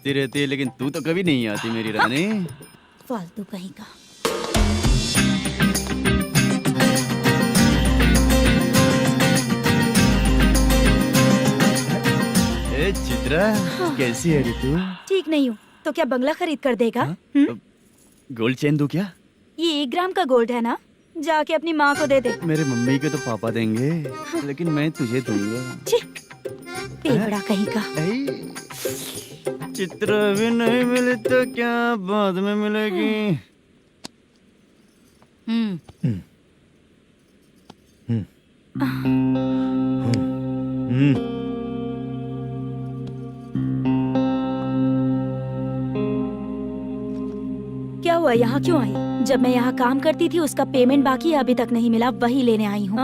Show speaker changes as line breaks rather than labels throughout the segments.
भेजती रहती है, लेकिन तू तो कभी नहीं आती मेरी रानी।
फालतू कहीं का।
ए चित्रा, कैसी है रे तू?
ठीक नहीं हूँ तो क्या बंगला खरीद कर देगा?
गोल्ड चेन दूं क्या?
ये 1 ग्राम का गोल्ड है ना, जाके अपनी माँ को दे दे।
मेरे मम्मी के तो पापा देंगे, लेकिन मैं तुझे दूंगा।
टेबड़ा कहीं का।
चित्रा भी नहीं मिली तो क्या बाद में मिलेगी।
क्या हुआ, यहाँ क्यों आई? जब मैं यहाँ काम करती थी उसका पेमेंट बाकी है, अभी तक नहीं मिला, वही लेने आई हूँ।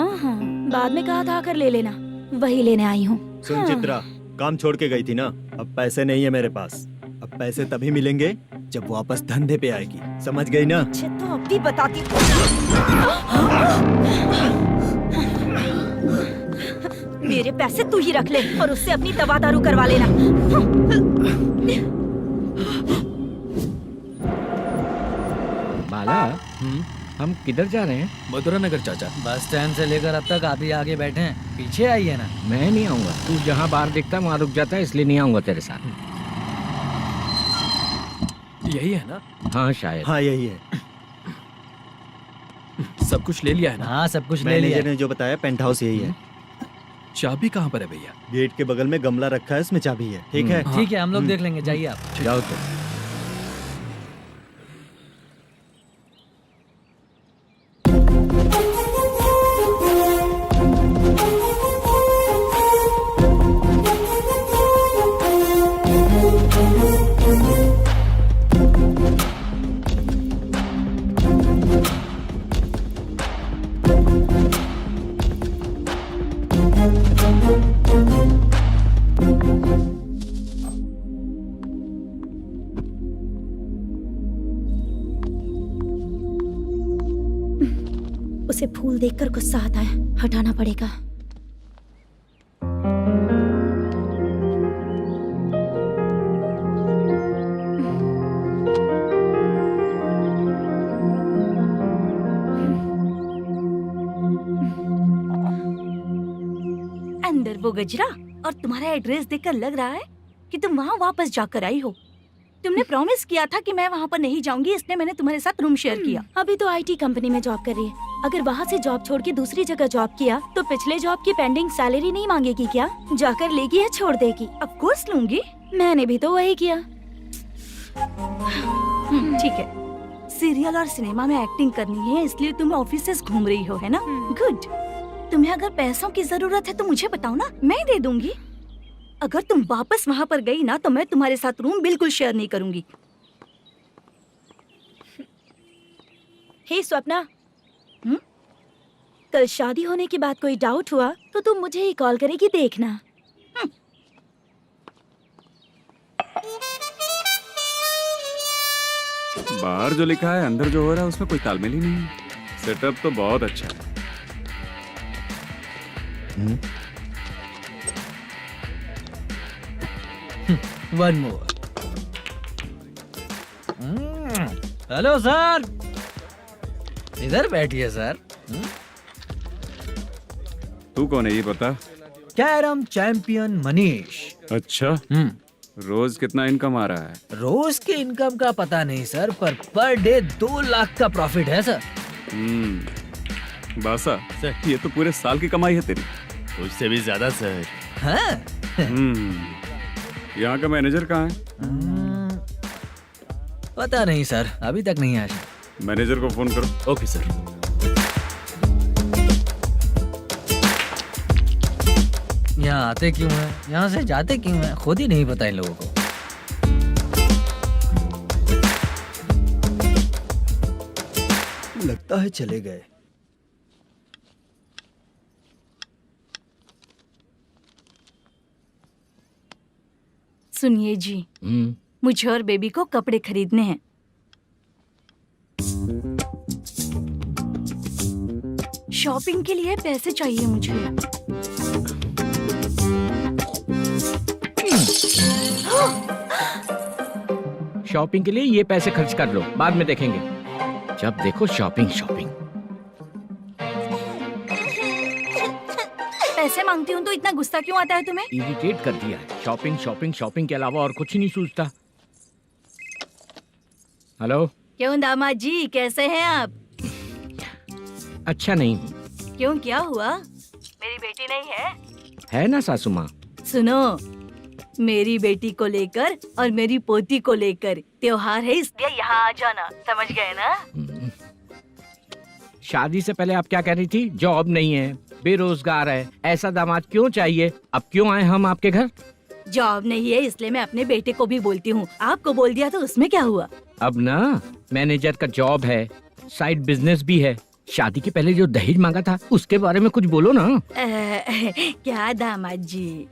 बाद में कहा था आकर ले लेना, वही लेने आई हूँ।
सुन चित्रा, काम छोड़ के गई थी ना, अब पैसे नहीं है मेरे पास। अब पैसे तभी मिलेंगे जब वापस धंधे पे आएगी, समझ गई ना?
अच्छा तो अब भी बताती। मेरे पैसे तू ही रख ले और उससे अपनी दवा दारू करवा लेना।
बाला, हम किधर जा रहे हैं?
मथुरा नगर चाचा।
बस स्टैंड से लेकर अब तक आप ही आगे बैठे हैं, पीछे आइए ना।
मैं नहीं आऊंगा, तू जहाँ बाहर दिखता वहाँ रुक जाता है, इसलिए नहीं आऊंगा तेरे साथ।
यही है ना?
हाँ शायद।
हाँ यही है।
सब कुछ ले लिया है ना?
हाँ सब कुछ ले लिया।
मैनेजर ने जो बताया पेंट हाउस यही है।
चाबी कहाँ पर है भैया?
गेट के बगल में गमला रखा है, उसमें चाबी है। ठीक है?
ठीक है, हम लोग देख लेंगे, जाइए आप।
जाओ तो।
उसे फूल देखकर गुस्सा आता है, हटाना पड़ेगा। अंदर वो गजरा और तुम्हारा एड्रेस देखकर लग रहा है कि तुम वहाँ वापस जाकर आई हो। तुमने प्रॉमिस किया था कि मैं वहाँ पर नहीं जाऊंगी, इसलिए मैंने तुम्हारे साथ रूम शेयर किया। अभी तो आईटी कंपनी में जॉब कर रही है, अगर वहाँ से जॉब छोड़ के दूसरी जगह जॉब किया तो पिछले जॉब की पेंडिंग सैलरी नहीं मांगेगी क्या? जाकर लेगी या छोड़ देगी? ऑफ कोर्स लूंगी, मैंने भी तो वही किया। ठीक है, सीरियल और सिनेमा में एक्टिंग करनी है, इसलिए तुम ऑफिसेस घूम रही हो, है ना? गुड। तुम्हें अगर पैसों की जरूरत है तो मुझे बताओ ना, मैं दे दूंगी। अगर तुम वापस वहाँ पर गई ना तो मैं तुम्हारे साथ रूम बिल्कुल शेयर नहीं करूंगी। हे स्वप्ना, कल शादी होने की बात कोई डाउट हुआ तो तुम मुझे ही कॉल करेगी, देखना।
बाहर जो लिखा है अंदर जो हो रहा है उसमें कोई तालमेल ही नहीं है। सेटअप तो बहुत अच्छा है।
One more. हेलो सर, इधर बैठिए सर।
तू कौन है ये बता?
Carrom champion Manish.
अच्छा, रोज कितना इनकम आ रहा है?
रोज के इनकम का पता नहीं सर, पर डे 2 लाख का प्रॉफिट है सर।
बासा, ये तो पूरे साल की कमाई है तेरी।
उससे भी ज्यादा सर।
हाँ?
यहाँ का मैनेजर कहाँ है?
पता नहीं सर, अभी तक नहीं आया।
मैनेजर को फोन करो।
Okay sir.
यहाँ आते क्यों हैं, यहाँ से जाते क्यों हैं, खुद ही नहीं पता इन लोगों को।
लगता है चले गए।
सुनिए जी, मुझे और बेबी को कपड़े खरीदने हैं। शॉपिंग के लिए पैसे चाहिए मुझे।
शॉपिंग के लिए ये पैसे खर्च कर लो, बाद में देखेंगे। जब देखो शॉपिंग शॉपिंग।
पैसे मांगती हूँ तो इतना गुस्सा क्यों आता है तुम्हें?
इरिटेट कर दिया है। शॉपिंग शॉपिंग शॉपिंग के अलावा और कुछ ही नहीं सूझता। हेलो।
क्यों दामाद जी, कैसे हैं आप?
अच्छा नहीं।
क्यों, क्या हुआ? मेरी बेटी नहीं है?
है ना सासू माँ।
सुनो, मेरी बेटी को लेकर और मेरी पोती को लेकर त्योहार है, इसलिए यहाँ आ जाना, समझ गए ना?
शादी से पहले आप क्या कह रही थी? जॉब नहीं है, बेरोजगार है, ऐसा दामाद क्यों चाहिए? अब क्यों आए हम आपके घर?
जॉब नहीं है इसलिए मैं अपने बेटे को भी बोलती हूँ, आपको बोल दिया तो उसमें क्या हुआ?
अब ना मैनेजर का जॉब है, साइड बिजनेस भी है। शादी के पहले जो दहेज मांगा था उसके बारे में कुछ बोलो ना।
क्या दामाद जी,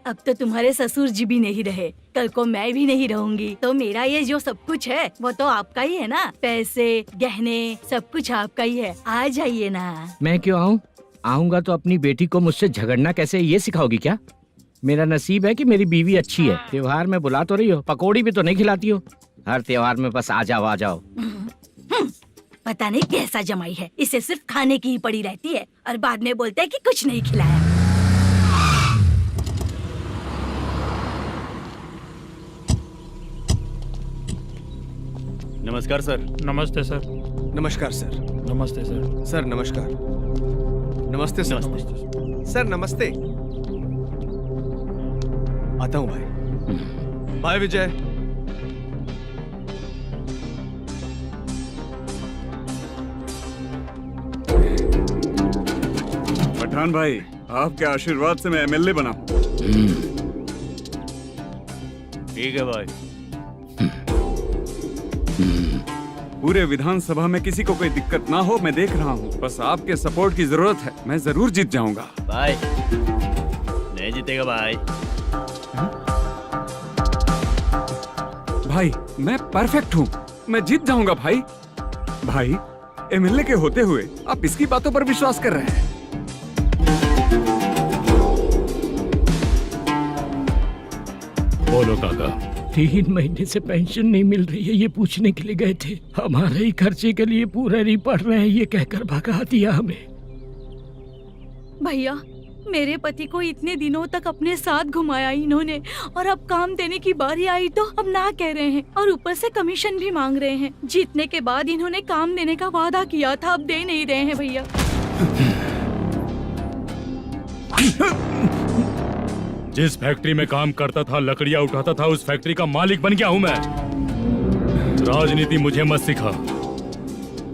अब तो तुम्हारे ससुर जी भी नहीं रहे, कल को मैं भी नहीं रहूंगी, तो मेरा ये जो सब कुछ है वो तो आपका ही है ना। पैसे, गहने, सब कुछ आपका ही है। आ जाइए ना।
मैं क्यों आऊँ? आऊंगा तो अपनी बेटी को मुझसे झगड़ना कैसे ये सिखाओगी क्या? मेरा नसीब है कि मेरी बीवी अच्छी है। त्योहार में बुला तो रही हो, पकौड़ी भी तो नहीं खिलाती हो। हर त्योहार में बस आ जाओ आ जाओ।
पता नहीं कैसा जमाई है, इसे सिर्फ खाने की ही पड़ी रहती है और बाद में बोलते हैं कि कुछ नहीं खिलाया।
नमस्कार सर।
नमस्ते सर।
नमस्कार सर।
नमस्ते सर।
सर नमस्कार। नमस्ते सर। सर नमस्ते। आता हूँ भाई। बाय विजय।
पठान भाई, आपके आशीर्वाद से मैं एमएलए बना हूँ।
ठीक है भाई।
पूरे विधानसभा में किसी को कोई दिक्कत ना हो, मैं देख रहा हूँ। बस आपके सपोर्ट की जरूरत है, मैं जरूर जीत जाऊंगा।
भाई नहीं जीतेगा भाई।
भाई मैं परफेक्ट हूँ, मैं जीत जाऊंगा भाई। भाई एमएलए के होते हुए आप इसकी बातों पर विश्वास कर रहे हैं।
बोलो काका।
3 महीने से पेंशन नहीं मिल रही है, ये पूछने के लिए गए थे। हमारे ही खर्चे के लिए पूरा नहीं पड़ रहे हैं, ये कहकर भगा दिया हमें।
भैया, मेरे पति को इतने दिनों तक अपने साथ घुमाया इन्होंने, और अब काम देने की बारी आई तो अब ना कह रहे हैं और ऊपर से कमीशन भी मांग रहे हैं। जीतने के बाद इन्होंने काम देने का वादा किया था, अब दे नहीं रहे हैं भैया।
जिस फैक्ट्री में काम करता था, लकड़ियां उठाता था, उस फैक्ट्री का मालिक बन गया हूं मैं। राजनीति मुझे मत सिखा।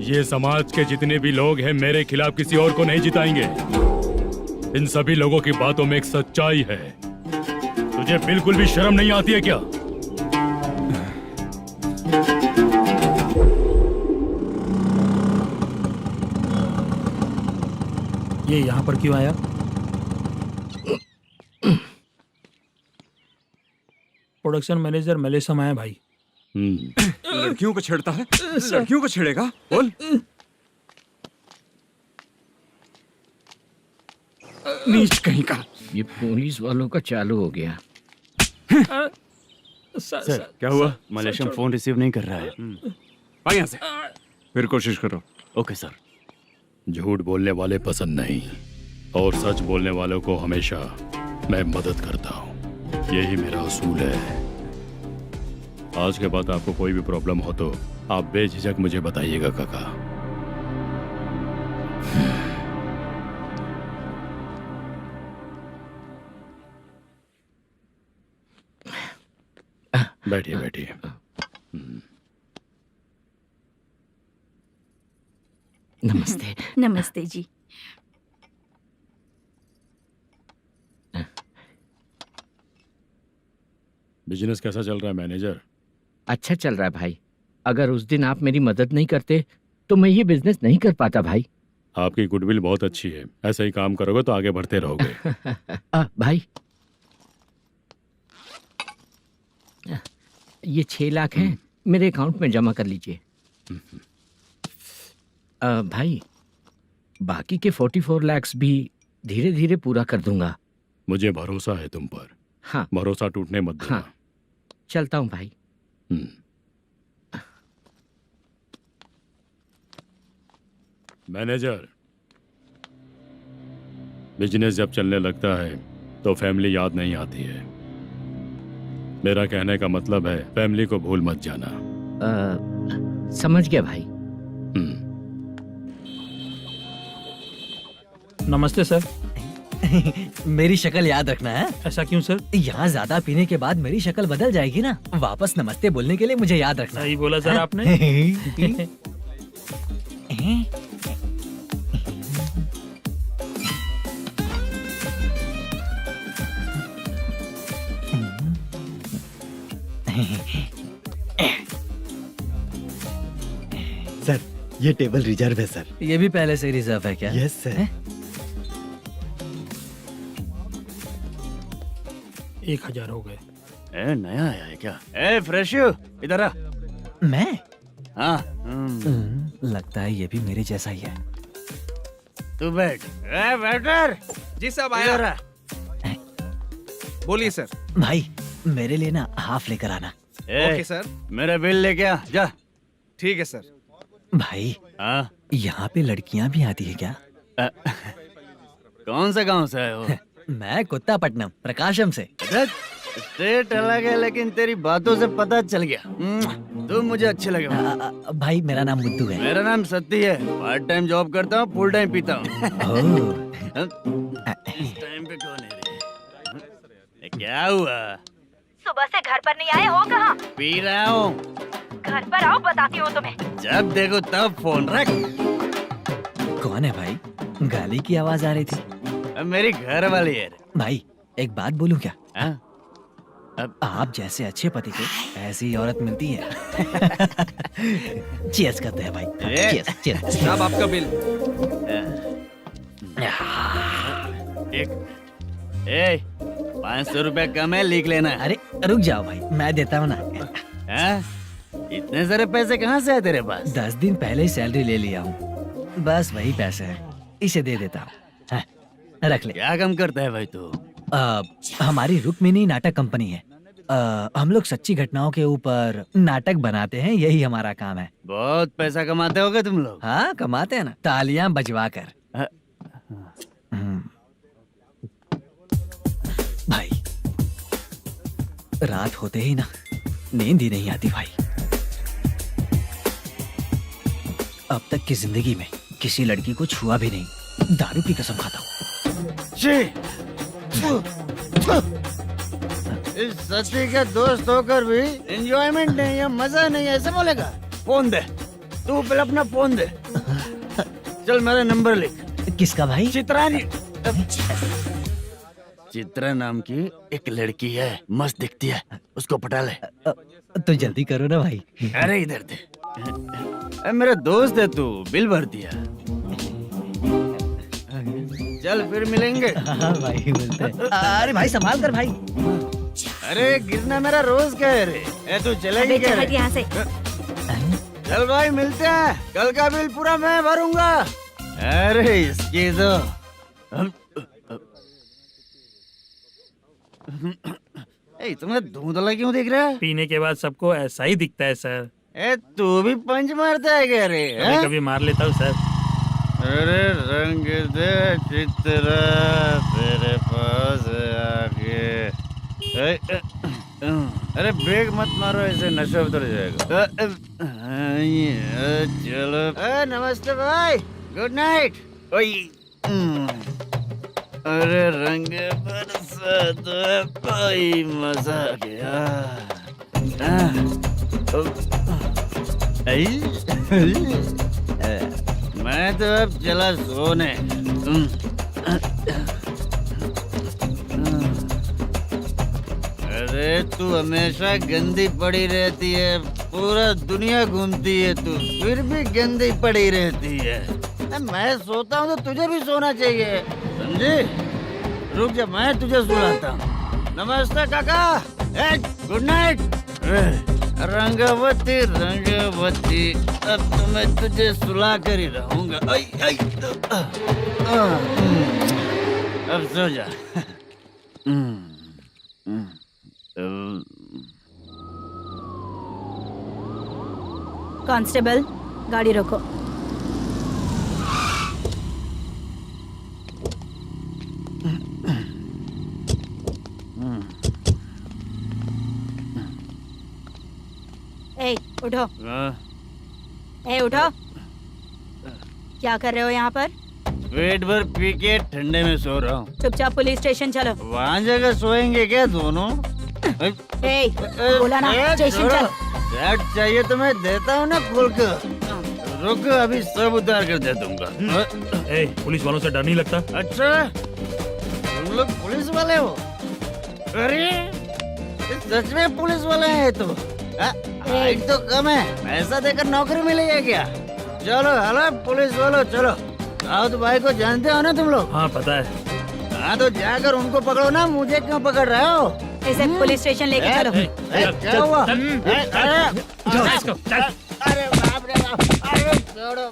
ये समाज के जितने भी लोग हैं मेरे खिलाफ किसी और को नहीं जिताएंगे। इन सभी लोगों की बातों में एक सच्चाई है। तुझे बिल्कुल भी शर्म नहीं आती है क्या?
ये यहाँ पर क्यों आया?
प्रोडक्शन मैनेजर मलेशम आया भाई।
लड़कियों को छेड़ता है, लड़कियों को छेड़ेगा? बोल। नीच कहीं का।
ये पुलिस वालों का चालू हो गया।
सर क्या हुआ? मलेशियन फोन रिसीव नहीं कर रहा है।
आ यहाँ से। फिर कोशिश करो।
Okay sir.
झूठ बोलने वाले पसंद नहीं, और सच बोलने वालों को हमेशा मैं मदद करता हूँ। यही मेरा असूल है। आज के बाद आपको कोई भी प्रॉब्लम हो तो आप बेझिझक मुझे बताइएगा काका। बैठिए बैठिए।
नमस्ते।
नमस्ते जी।
बिजनेस कैसा चल रहा है मैनेजर?
अच्छा चल रहा है भाई। अगर उस दिन आप मेरी मदद नहीं करते तो मैं ये बिजनेस नहीं कर पाता भाई।
आपकी गुडविल बहुत अच्छी है, ऐसा ही काम करोगे तो आगे बढ़ते रहोगे।
भाई ये 6 लाख हैं, मेरे अकाउंट में जमा कर लीजिए। भाई बाकी के 44 लाख भी धीरे धीरे पूरा कर दूंगा।
मुझे भरोसा है तुम पर।
हाँ
भरोसा टूटने मत देना।
हाँ चलता हूँ भाई।
मैनेजर, बिजनेस जब चलने लगता है तो फैमिली याद नहीं आती है। मेरा कहने का मतलब है फैमिली को भूल मत जाना।
समझ गया भाई।
नमस्ते सर।
मेरी शक्ल याद रखना है।
ऐसा क्यों सर?
यहाँ ज्यादा पीने के बाद मेरी शक्ल बदल जाएगी ना। वापस नमस्ते बोलने के लिए मुझे याद रखना।
सही बोला सर आपने।
सर ये टेबल रिजर्व है सर।
ये भी पहले से रिजर्व है क्या?
Yes sir.
1000 हो गए।
ए नया आया है क्या? ए फ्रेश इधर आ।
मैं?
हाँ
लगता है ये भी मेरे जैसा ही है।
तू बैठ। ए वेटर
जी साहब
इधर
आया।
आ।
बोलिए सर।
भाई मेरे लिए ना हाफ लेकर आना।
ए,
ओके सर।
मेरा बिल लेके आ जा।
ठीक है सर।
भाई
हाँ
यहाँ पे लड़कियाँ भी आती है क्या?
कौन सा गांव से आए हो?
मैं कुत्तापट्टनम प्रकाशम से।
स्टेट अलग है लेकिन तेरी बातों से पता चल गया। तुम मुझे अच्छे लगे हो।
भाई मेरा नाम मुद्दू है।
मेरा नाम सत्ती है। पार्ट टाइम जॉब करता हूँ, फुल टाइम पीता हूँ। इस टाइम पे कौन है रे? ये क्या हुआ?
सुबह से घर पर नहीं आए हो? कहाँ?
पी रहा हूँ।
घर पर आओ, बताती हूँ तुम्हें।
जब देखो तब फोन रख।
कौन है भाई? गाली की आवाज आ रही थी।
अब मेरी घर वाली है।
भाई एक बात बोलूं क्या?
हाँ?
अब आप जैसे अच्छे पति को ऐसी ही औरत मिलती है। चीयर्स करते हैं भाई। Cheers cheers.
साहब आपका बिल।
एक 500 रुपया कम है, लिख लेना।
अरे रुक जाओ भाई, मैं देता हूँ ना।
हाँ? इतने सारे पैसे कहाँ से आए तेरे पास?
10 दिन पहले ही सैलरी ले लिया हूँ। बस वही पैसे हैं, इसे दे देता हूँ। हाँ, रख ले।
क्या काम करता है भाई तू?
हमारी रुक्मिनी नाटक कंपनी है। हम लोग सच्ची घटनाओं के ऊपर नाटक बनाते हैं, यही हमारा काम है।
बहुत पैसा कमाते होगे तुम लोग।
हाँ कमाते हैं ना, तालियां बजवा कर।
हाँ।
भाई रात होते ही ना नींद ही नहीं आती भाई। अब तक की जिंदगी में किसी लड़की को छुआ भी नहीं, दारू की कसम खाता हूँ।
इस सच्ची का दोस्त होकर भी एंजॉयमेंट नहीं है, मजा नहीं है, ऐसे बोलेगा? फोन दे, तू पहले अपना फोन दे। चल मेरा नंबर लिख।
किसका भाई?
चित्रानी। चित्रा नाम की एक लड़की है, मस्त दिखती है, उसको पटा ले।
तो जल्दी करो ना भाई।
अरे इधर दे। अरे मेरा दोस्त है तू, बिल भर दिया। चल फिर मिलेंगे।
हाँ भाई मिलते हैं। अरे भाई संभाल कर भाई।
अरे गिरना मेरा रोज का है रे। ए तू चलेगी क्या रे?
यहाँ से।
चल भाई मिलते हैं, कल का बिल पूरा मैं भरूंगा। अरे इसकी तो तुम्हें धुंधला क्यों दिख रहा है?
पीने के बाद सबको ऐसा ही दिखता है सर।
ए तू भी पंच मारता है क्या रे?
कभी कभी मार लेता हूँ सर।
अरे रंग दे चित्रा तेरे पास आके। अरे ब्रेक मत मारो, ऐसे नशा उतर जाएगा। चलो। नमस्ते भाई, गुड नाइट। अरे रंग बरसात भाई, मजा आ गया। मैं तो अब चला सोने। अरे तू हमेशा गंदी पड़ी रहती है, पूरा दुनिया घूमती है तू, फिर भी गंदी पड़ी रहती है। मैं सोता हूँ तो तुझे भी सोना चाहिए, समझे? रुक जा, मैं तुझे सुलाता हूँ। नमस्ते काका, गुड नाइट। रंगवती रंगवती, अब तो मैं तुझे सुला कर ही रहूंगा। अब सो जा।
कांस्टेबल, गाड़ी रोको। ए उठो,
हाँ,
ए उठो। क्या कर रहे हो यहाँ पर?
पेट भर पी के ठंडे में सो रहा हूँ।
चुपचाप पुलिस स्टेशन चलो।
वहाँ जगह सोएंगे क्या दोनों?
ए बोला ना स्टेशन चल।
शर्ट चाहिए तो मैं देता हूँ ना खोल कर। रुक, अभी सब उतार कर दे दूंगा।
ए, पुलिस वालों से डर नहीं लगता?
अच्छा, तुम लोग पुलिस वाले हो? अरे ये सच में पुलिस वाले हैं तो? हाइट तो कम है, पैसा देकर नौकरी मिलेगी क्या? चलो हेलो पुलिस वालों, चलो। राउत भाई को जानते हो ना तुम लोग?
हाँ पता है।
हाँ तो जाकर उनको पकड़ो ना, मुझे क्यों पकड़ रहे हो?
इसे पुलिस स्टेशन लेके चलो।
क्या हुआ?
चल।
अरे बाप रे बाप, अरे छोड़ो।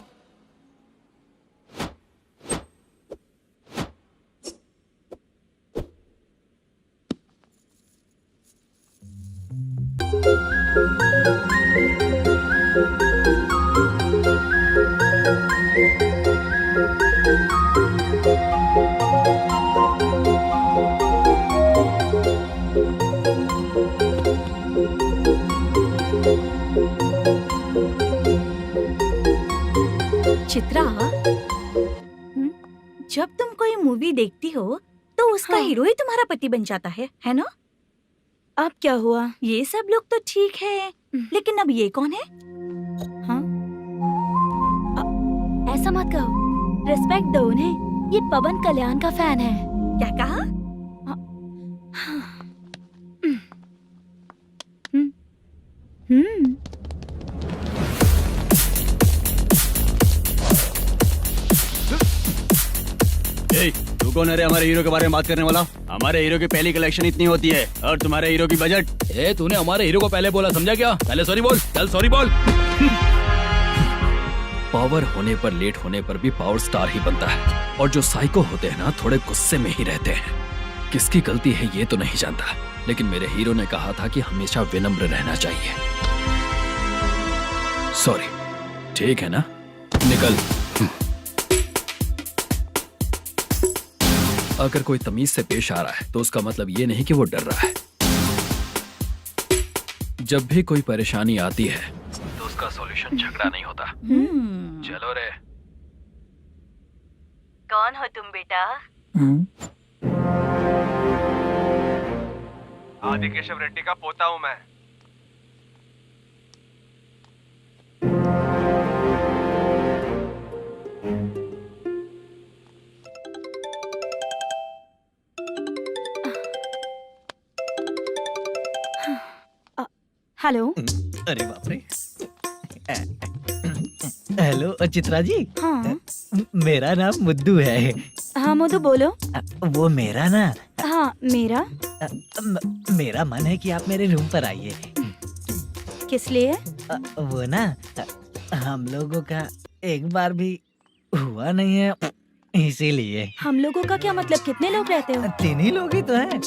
चित्रा, जब तुम कोई मूवी देखती हो तो उसका हीरो ही तुम्हारा पति बन जाता है ना? अब क्या हुआ? ये सब लोग तो ठीक है, लेकिन अब ये कौन है? हाँ? ऐसा मत कहो, रिस्पेक्ट दो उन्हें। ये पवन कल्याण का फैन है। क्या कहा?
तू कौन है रे हमारे हीरो के बारे में बात करने वाला? हमारे हीरो की पहली कलेक्शन इतनी होती है और तुम्हारे हीरो की बजट। तूने हमारे हीरो को पहले बोला, समझा क्या? पहले सॉरी बोल, चल सॉरी बोल।
पावर होने पर लेट होने पर भी पावर स्टार ही बनता है, और जो साइको होते हैं ना थोड़े गुस्से में ही रहते हैं। किसकी गलती है ये तो नहीं जानता, लेकिन मेरे हीरो ने कहा था कि हमेशा विनम्र रहना चाहिए। सॉरी, ठीक है ना? निकल। अगर कोई तमीज से पेश आ रहा है तो उसका मतलब ये नहीं कि वो डर रहा है। जब भी कोई परेशानी आती है तो उसका सॉल्यूशन झगड़ा नहीं होता। चलो रे।
कौन हो तुम बेटा?
आदि केशव रेड्डी का पोता हूँ मैं।
हेलो।
अरे बाप रे। हेलो चित्रा जी।
हाँ
मेरा नाम मुद्दू है।
हाँ मधु बोलो।
वो मेरा ना।
हाँ मेरा।
मेरा मन है कि आप मेरे रूम पर आइए।
किस लिए?
वो ना हम लोगों का एक बार भी हुआ नहीं है, इसीलिए।
हम लोगों का क्या मतलब? कितने लोग रहते हो?
3 ही लोग ही तो हैं।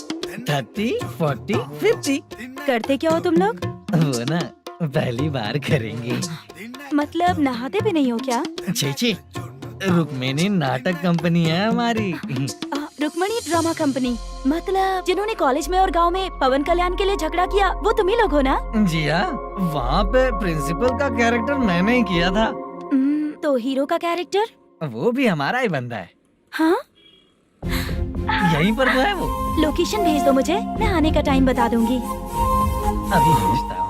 30, 40, 50।
करते क्या हो तुम लोग?
वो ना पहली बार करेंगे।
मतलब नहाते भी नहीं हो क्या?
छी, रुक्मिणी नाटक कंपनी है हमारी।
Rukmini drama company? मतलब जिन्होंने कॉलेज में और गांव में पवन कल्याण के लिए झगड़ा किया वो तुम ही लोग हो ना?
जी हाँ, वहाँ पे प्रिंसिपल का कैरेक्टर मैंने ही किया था।
तो हीरो का कैरेक्टर?
वो भी हमारा ही बंदा है।
हाँ?
यहीं पर तो है वो।
लोकेशन भेज दो मुझे, मैं आने का टाइम बता दूंगी।
अभी भेजता हूँ।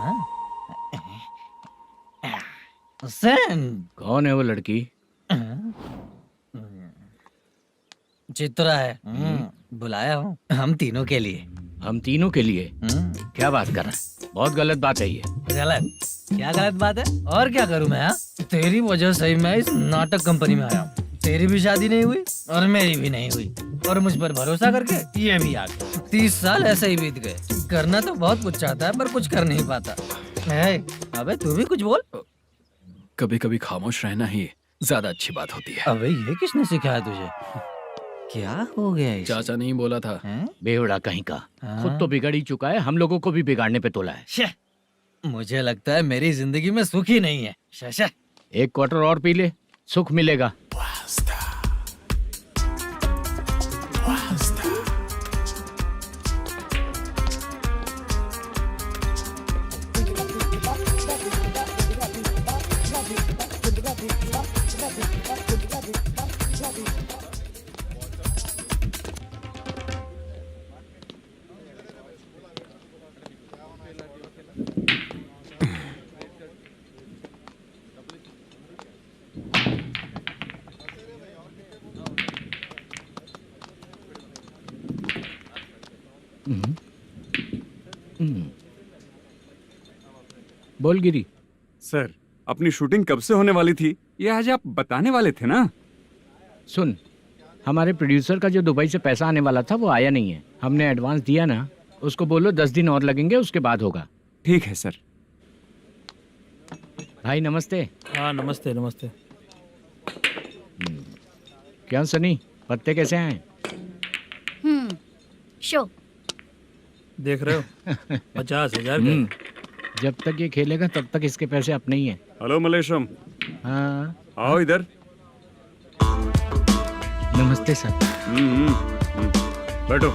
कौन है वो लड़की?
चित्रा है। बुलाया हूँ हम तीनों के लिए।
हम तीनों के लिए? क्या बात कर रहा है? बहुत गलत बात है ये।
गलत? क्या गलत बात है? और क्या करूँ मैं? तेरी वजह से ही मैं इस नाटक कंपनी में आया हूँ। तेरी भी शादी नहीं हुई और मेरी भी नहीं हुई, और मुझ पर भरोसा करके ये भी आ गया। 30 साल ऐसे ही बीत गए। करना तो बहुत कुछ चाहता है पर कुछ कर नहीं पाता। अबे तू भी कुछ बोल।
कभी कभी खामोश रहना ही ज्यादा अच्छी बात होती है।
अबे ये किसने सिखाया तुझे? क्या हो गया इसे?
चाचा नहीं बोला था।
बेवड़ा कहीं का। खुद तो बिगड़ ही चुका है, हम लोगों को भी बिगाड़ने पे तोला है।
मुझे लगता है मेरी जिंदगी में सुख ही नहीं है। शशा,
1 क्वार्टर और पी ले, सुख मिलेगा। बोल गिरी।
सर, अपनी शूटिंग कब से होने वाली थी ये आज आप बताने वाले थे ना?
सुन, हमारे प्रोड्यूसर का जो दुबई से पैसा आने वाला था वो आया नहीं है। हमने एडवांस दिया ना, उसको बोलो 10 दिन और लगेंगे, उसके बाद होगा।
ठीक है सर।
भाई नमस्ते।
हाँ नमस्ते नमस्ते।
क्या सनी, पत्ते कैसे आए?
शो।
देख रहे हो 50,000 का।
जब तक ये खेलेगा तब तक इसके पैसे अपने ही हैं।
हेलो मलेशम,
हाँ
आओ इधर।
नमस्ते सर।
बैठो।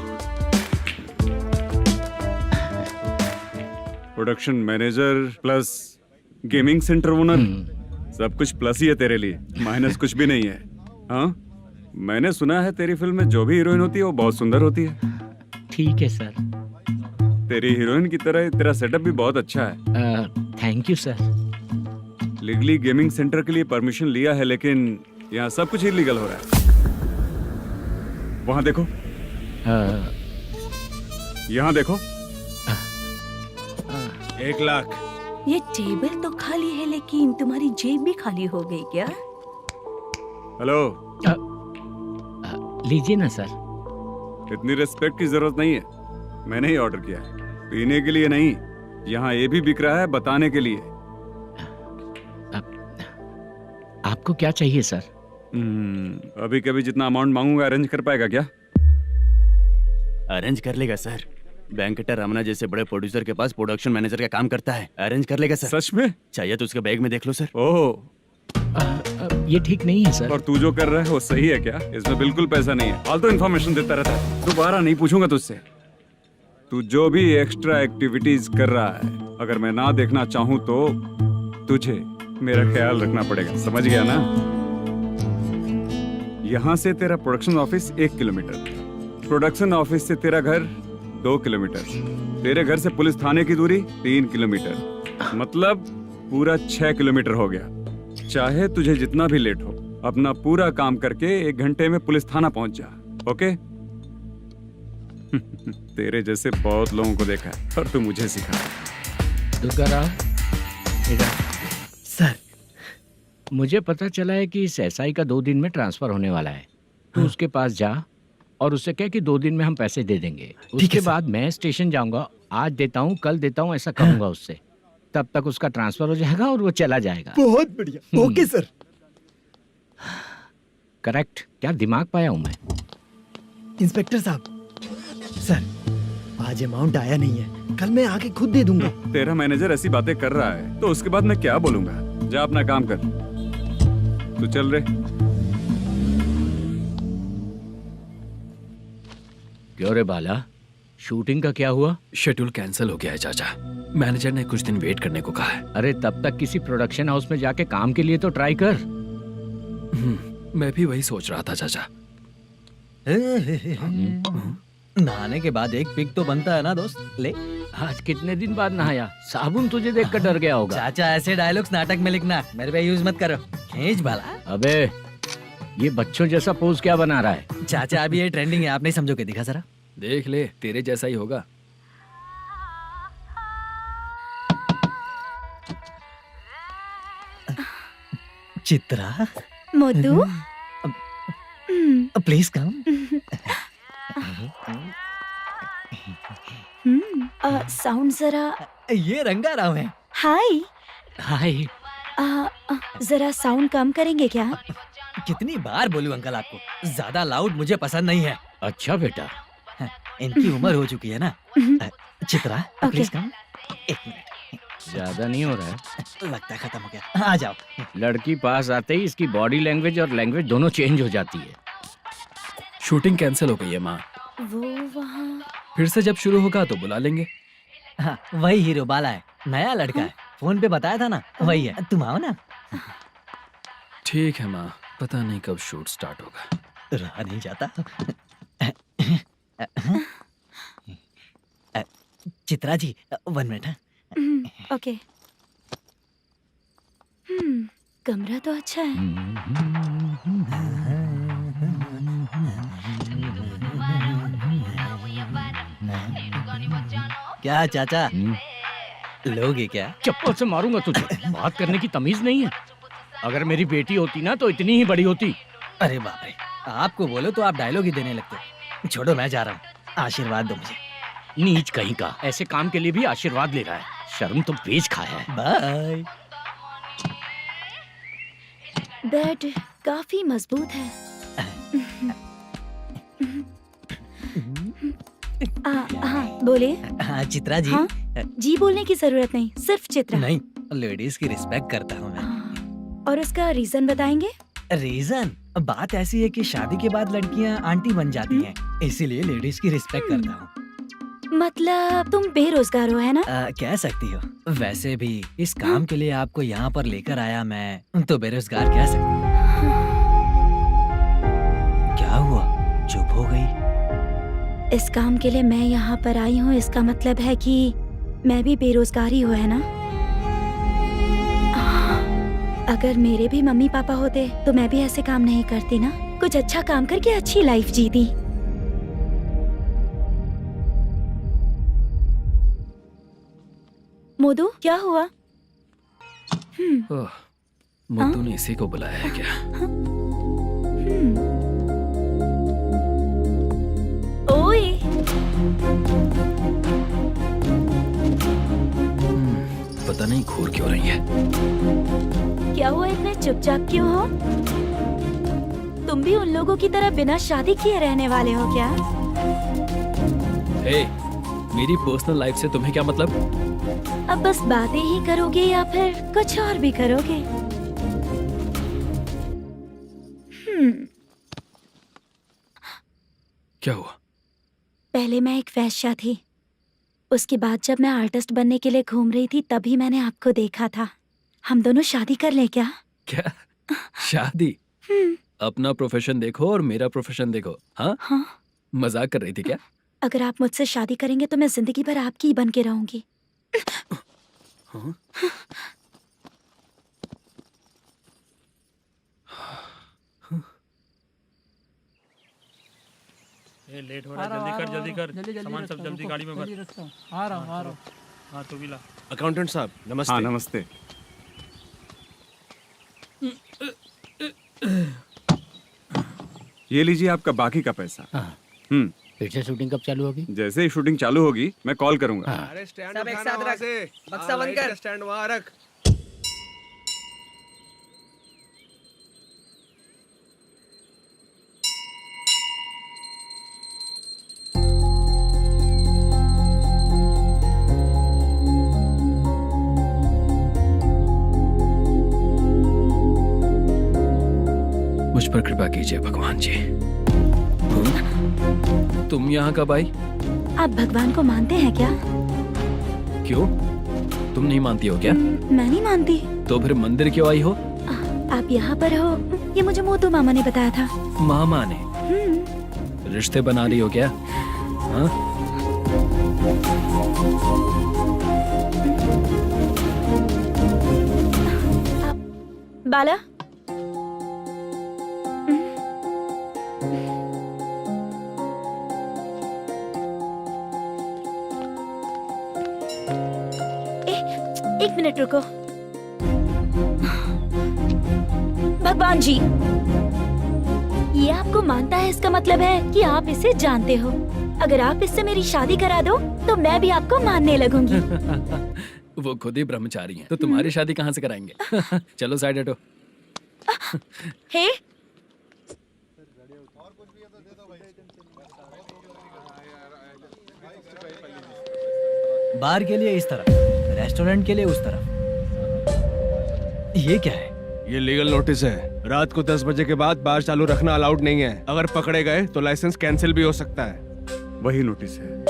Production manager plus gaming centre owner, सब कुछ प्लस ही है तेरे लिए, माइनस कुछ भी नहीं है। हाँ, मैंने सुना है तेरी फिल्म में जो भी हीरोइन होती है वो बहुत सुंदर होती है।
ठीक है सर।
तेरी हीरोइन की तरह तेरा सेटअप भी बहुत अच्छा है।
Thank you sir.
Legally gaming centre के लिए परमिशन लिया है, लेकिन यहाँ सब कुछ इलीगल हो रहा है। वहाँ देखो, यहाँ देखो। 1 लाख।
ये टेबल तो खाली है लेकिन तुम्हारी जेब भी खाली हो गई क्या?
हेलो,
लीजिए ना सर।
इतनी रिस्पेक्ट की जरूरत नहीं है, मैंने ही ऑर्डर किया है, पीने के लिए नहीं। यहाँ ये भी बिक रहा है बताने के लिए।
आपको क्या चाहिए सर?
अभी कभी जितना अमाउंट मांगूंगा अरेंज कर पाएगा क्या?
अरेंज कर लेगा सर। वेंकटर रमना जैसे बड़े प्रोड्यूसर के पास प्रोडक्शन मैनेजर का काम करता है, अरेंज कर लेगा सर।
सच में?
चाहिए तो उसके बैग में देख लो सर।
ओह,
ये ठीक नहीं है सर।
और तू जो कर रहा है वो सही है क्या? इसमें बिल्कुल पैसा नहीं है, फालतू इन्फॉर्मेशन देता रहता है। दोबारा नहीं पूछूंगा तुझसे। तू जो भी एक्स्ट्रा एक्टिविटीज कर रहा है, अगर मैं ना देखना चाहूँ तो तुझे मेरा ख्याल रखना पड़ेगा, समझ गया ना? यहाँ से तेरा production office 1 kilometre, production office से तेरा घर 2 किलोमीटर, तेरे घर से पुलिस थाने की दूरी 3 किलोमीटर, मतलब पूरा 6 किलोमीटर हो गया। चाहे तुझे जितना भी लेट हो, अपना पूरा काम करके 1 घंटे में पुलिस थाना पहुंच जा, ओके? तेरे जैसे बहुत लोगों को देखा है और तू मुझे सिखा।
सर, मुझे पता चला है कि इस एसआई का 2 दिन में ट्रांसफर होने वाला है। तो उसके पास जा और उससे कह कि 2 दिन में हम पैसे दे देंगे। उसके बाद मैं स्टेशन जाऊंगा, आज देता हूँ कल देता हूँ ऐसा कहूंगा उससे। तब तक उसका ट्रांसफर हो जाएगा और वो चला जाएगा।
बहुत बढ़िया, ओके सर।
करेक्ट। क्या दिमाग पाया हूँ मैं।
इंस्पेक्टर साहब, सर आज अमाउंट आया नहीं है, कल मैं आके खुद दे दूंगा।
तेरा मैनेजर ऐसी बातें कर रहा है तो उसके बाद मैं क्या बोलूंगा? जा अपना काम कर। तू चल रे।
क्यों रे बाला, शूटिंग का क्या हुआ?
शेड्यूल कैंसिल हो गया है चाचा। मैनेजर ने कुछ दिन वेट करने को कहा है।
अरे तब तक किसी प्रोडक्शन हाउस में जाके काम के लिए तो ट्राई कर।
मैं भी वही सोच रहा था चाचा।
नहाने के बाद एक पिक तो बनता है ना दोस्त। ले,
आज कितने दिन बाद नहाया? साबुन तुझे देखकर डर गया होगा।
चाचा ऐसे डायलॉग्स नाटक में लिखना, मेरे पे यूज मत करो। खींच बाला।
अबे ये बच्चों जैसा पोज क्या बना रहा है?
चाचा अभी ये ट्रेंडिंग है, आप नहीं समझोगे। दिखा जरा।
देख ले, तेरे जैसा ही होगा।
Chitra,
Modu,
please come.
Sound जरा।
ये रंगाराव है।
हाय।
हाय।
जरा साउंड कम करेंगे क्या?
कितनी बार बोलूं अंकल आपको, ज्यादा लाउड मुझे पसंद नहीं है।
अच्छा बेटा,
इनकी उम्र हो चुकी है ना। Chitra, please come. 1 मिनट।
ज्यादा नहीं हो रहा है?
लगता है खत्म हो गया। आ जाओ।
लड़की पास आते ही इसकी बॉडी लैंग्वेज और लैंग्वेज दोनों चेंज हो जाती है।
शूटिंग कैंसिल हो गई है माँ।
वो वहाँ।
फिर से जब शुरू होगा तो बुला लेंगे।
हाँ, वही हीरो बाला है, नया लड़का है। फोन पे बताया था ना, वही है। तुम आओ ना।
ठीक है माँ, पता नहीं कब शूट स्टार्ट होगा।
रहा नहीं जाता। चित्रा जी 1 मिनट।
ओके। कमरा तो अच्छा है।
क्या चाचा, लोगे क्या?
चप्पल से मारूंगा तुझे। बात करने की तमीज नहीं है। अगर मेरी बेटी होती ना तो इतनी ही बड़ी होती।
अरे बाप रे, आपको बोलो तो आप डायलॉग ही देने लगते। छोड़ो, मैं जा रहा हूँ, आशीर्वाद दो मुझे।
नीच कहीं का, ऐसे काम के लिए भी आशीर्वाद ले रहा है। शर्म तो पेच खाया है।
बाय।
बेड काफी मजबूत है। हाँ बोले।
हाँ चित्रा जी।
हाँ? जी बोलने की जरूरत नहीं, सिर्फ चित्रा।
नहीं, लेडीज की रिस्पेक्ट करता हूँ मैं।
और उसका रीजन बताएंगे?
रीजन? बात ऐसी है कि शादी के बाद लड़कियाँ आंटी बन जाती हैं, इसीलिए लेडीज की रिस्पेक्ट करता हूँ।
मतलब तुम बेरोजगार हो, है ना?
कह सकती हो। वैसे भी इस काम के लिए आपको यहाँ पर लेकर आया मैं, तो बेरोजगार कह सकती हूँ। क्या हुआ, चुप हो गई?
इस काम के लिए मैं यहाँ पर आई हूँ, इसका मतलब है कि मैं भी बेरोजगार ही हूँ, है ना? अगर मेरे भी मम्मी पापा होते तो मैं भी ऐसे काम नहीं करती ना। कुछ अच्छा काम करके अच्छी लाइफ जीती। मोदू, क्या हुआ?
मुद्दू ने इसी को बुलाया है क्या?
ओए,
पता नहीं घूर क्यों रही है।
क्या हुआ, इतने चुपचाप क्यों हो? तुम भी उन लोगों की तरह बिना शादी किए रहने वाले हो क्या?
हे, मेरी पर्सनल लाइफ से तुम्हें क्या मतलब?
अब बस बातें ही करोगे या फिर कुछ और भी करोगे?
क्या हुआ?
पहले मैं एक वेश्या थी, उसके बाद जब मैं आर्टिस्ट बनने के लिए घूम रही थी तभी मैंने आपको देखा था। हम दोनों शादी कर ले क्या?
क्या शादी? अपना प्रोफेशन देखो और मेरा प्रोफेशन देखो। हाँ?
हाँ।
मजाक कर रही थी क्या?
अगर आप मुझसे शादी करेंगे तो मैं जिंदगी भर आपकी ही बन के रहूंगी।
हाँ?
ये लेट हो रहा है, जल्दी कर। सामान सब जल्दी गाड़ी में भर।
आ रहा हूँ।
हाँ तू भी ला।
अकाउंटेंट साहब नमस्ते।
हाँ नमस्ते। ये लीजिए आपका बाकी का पैसा।
फिर से शूटिंग कब चालू होगी?
जैसे ही शूटिंग चालू होगी मैं कॉल करूंगा।
अरे स्टैंड सब एक साथ रख, बक्सा बंद कर। स्टैंड वहाँ रख।
मुझ पर कृपा कीजिए भगवान जी। तुम यहाँ कब आई?
आप भगवान को मानते हैं क्या?
क्यों? तुम नहीं मानती हो क्या?
मैं नहीं मानती।
तो फिर मंदिर क्यों आई हो?
आप यहाँ पर हो ये मुझे मोदू मामा ने बताया था।
मामा ने? रिश्ते बना रही हो क्या? हाँ?
बाला, एक मिनट रुको। भगवान जी, ये आपको मानता है, इसका मतलब है कि आप इसे जानते हो। अगर आप इससे मेरी शादी करा दो तो मैं भी आपको मानने लगूंगी।
वो खुद ही ब्रह्मचारी हैं, तो तुम्हारी शादी कहाँ से कराएंगे? चलो साइड हटो।
हे,
बार के लिए इस तरफ, रेस्टोरेंट के लिए उस तरफ। ये क्या है?
ये लीगल नोटिस है। रात को 10 बजे के बाद बार चालू रखना अलाउड नहीं है। अगर पकड़े गए तो लाइसेंस कैंसिल भी हो सकता है।
वही नोटिस है।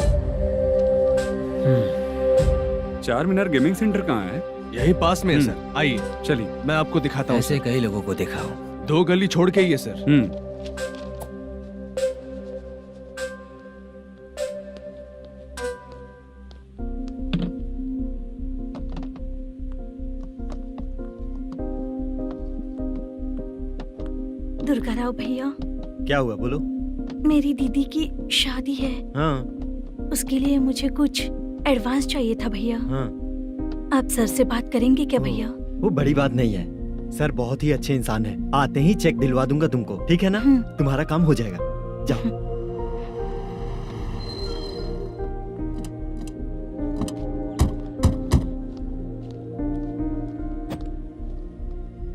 चार मीनार गेमिंग सेंटर कहाँ है?
यही पास में है सर, आइए
चलिए
मैं आपको दिखाता हूँ।
ऐसे कई लोगों को देखा हूँ।
2 गली छोड़ के ही है सर।
दुर्गा राव भैया,
क्या हुआ बोलो।
मेरी दीदी की शादी है,
हाँ
उसके लिए मुझे कुछ एडवांस चाहिए था भैया।
हाँ
आप सर से बात करेंगे क्या भैया?
वो बड़ी बात नहीं है, सर बहुत ही अच्छे इंसान है। आते ही चेक दिलवा दूंगा तुमको, ठीक है ना? तुम्हारा काम हो जाएगा, जाओ।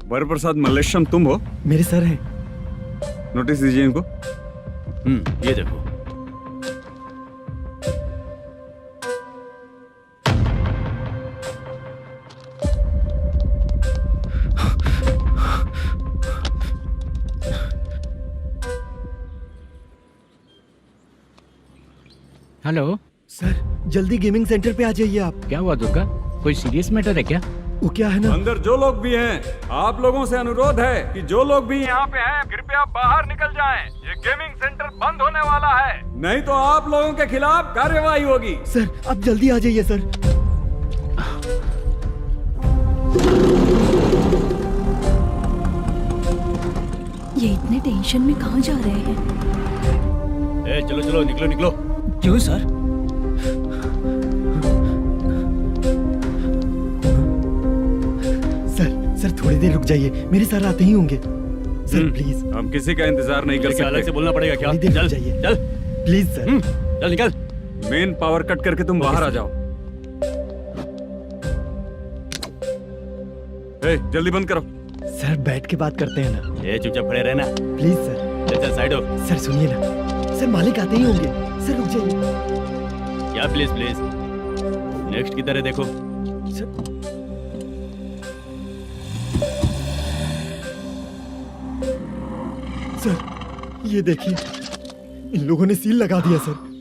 वरप्रसाद मल्लेश्वरम तुम हो?
मेरे सर हैं।
नोटिस दीजिए इनको।
ये देखो।
हेलो
सर, जल्दी गेमिंग सेंटर पे आ जाइए आप।
क्या हुआ दुर्गा? कोई सीरियस मैटर है क्या?
वो क्या है ना,
अंदर जो लोग भी हैं, आप लोगों से अनुरोध है कि जो लोग भी यहाँ पे हैं, कृपया बाहर निकल जाएं। ये गेमिंग सेंटर बंद होने वाला है, नहीं तो आप लोगों के खिलाफ कार्यवाही होगी।
सर आप जल्दी आ जाइए सर।
ये इतने टेंशन में कहाँ जा रहे हैं?
चलो चलो, निकलो निकलो।
क्यों सर?
सर थोड़ी देर रुक जाइए, मेरे सर आते ही होंगे। Sir please.
हम किसी का इंतजार नहीं कर सकते।
अलग से बोलना पड़ेगा क्या?
थोड़ी देर
चल
रुक जाइए
चल
प्लीज सर।
चल निकल।
मेन पावर कट करके तुम बाहर आ जाओ। जल्दी बंद करो।
सर बैठ के बात करते हैं ना।
चुपचाप खड़े रहना।
Please sir.
चल चल साइड हो।
सर सुनिए ना, सर मालिक आते ही होंगे। सर रुक जाइए।
क्या प्लीज प्लीज? नेक्स्ट की तरह देखो।
सर ये देखिए, इन लोगों ने सील लगा दिया सर।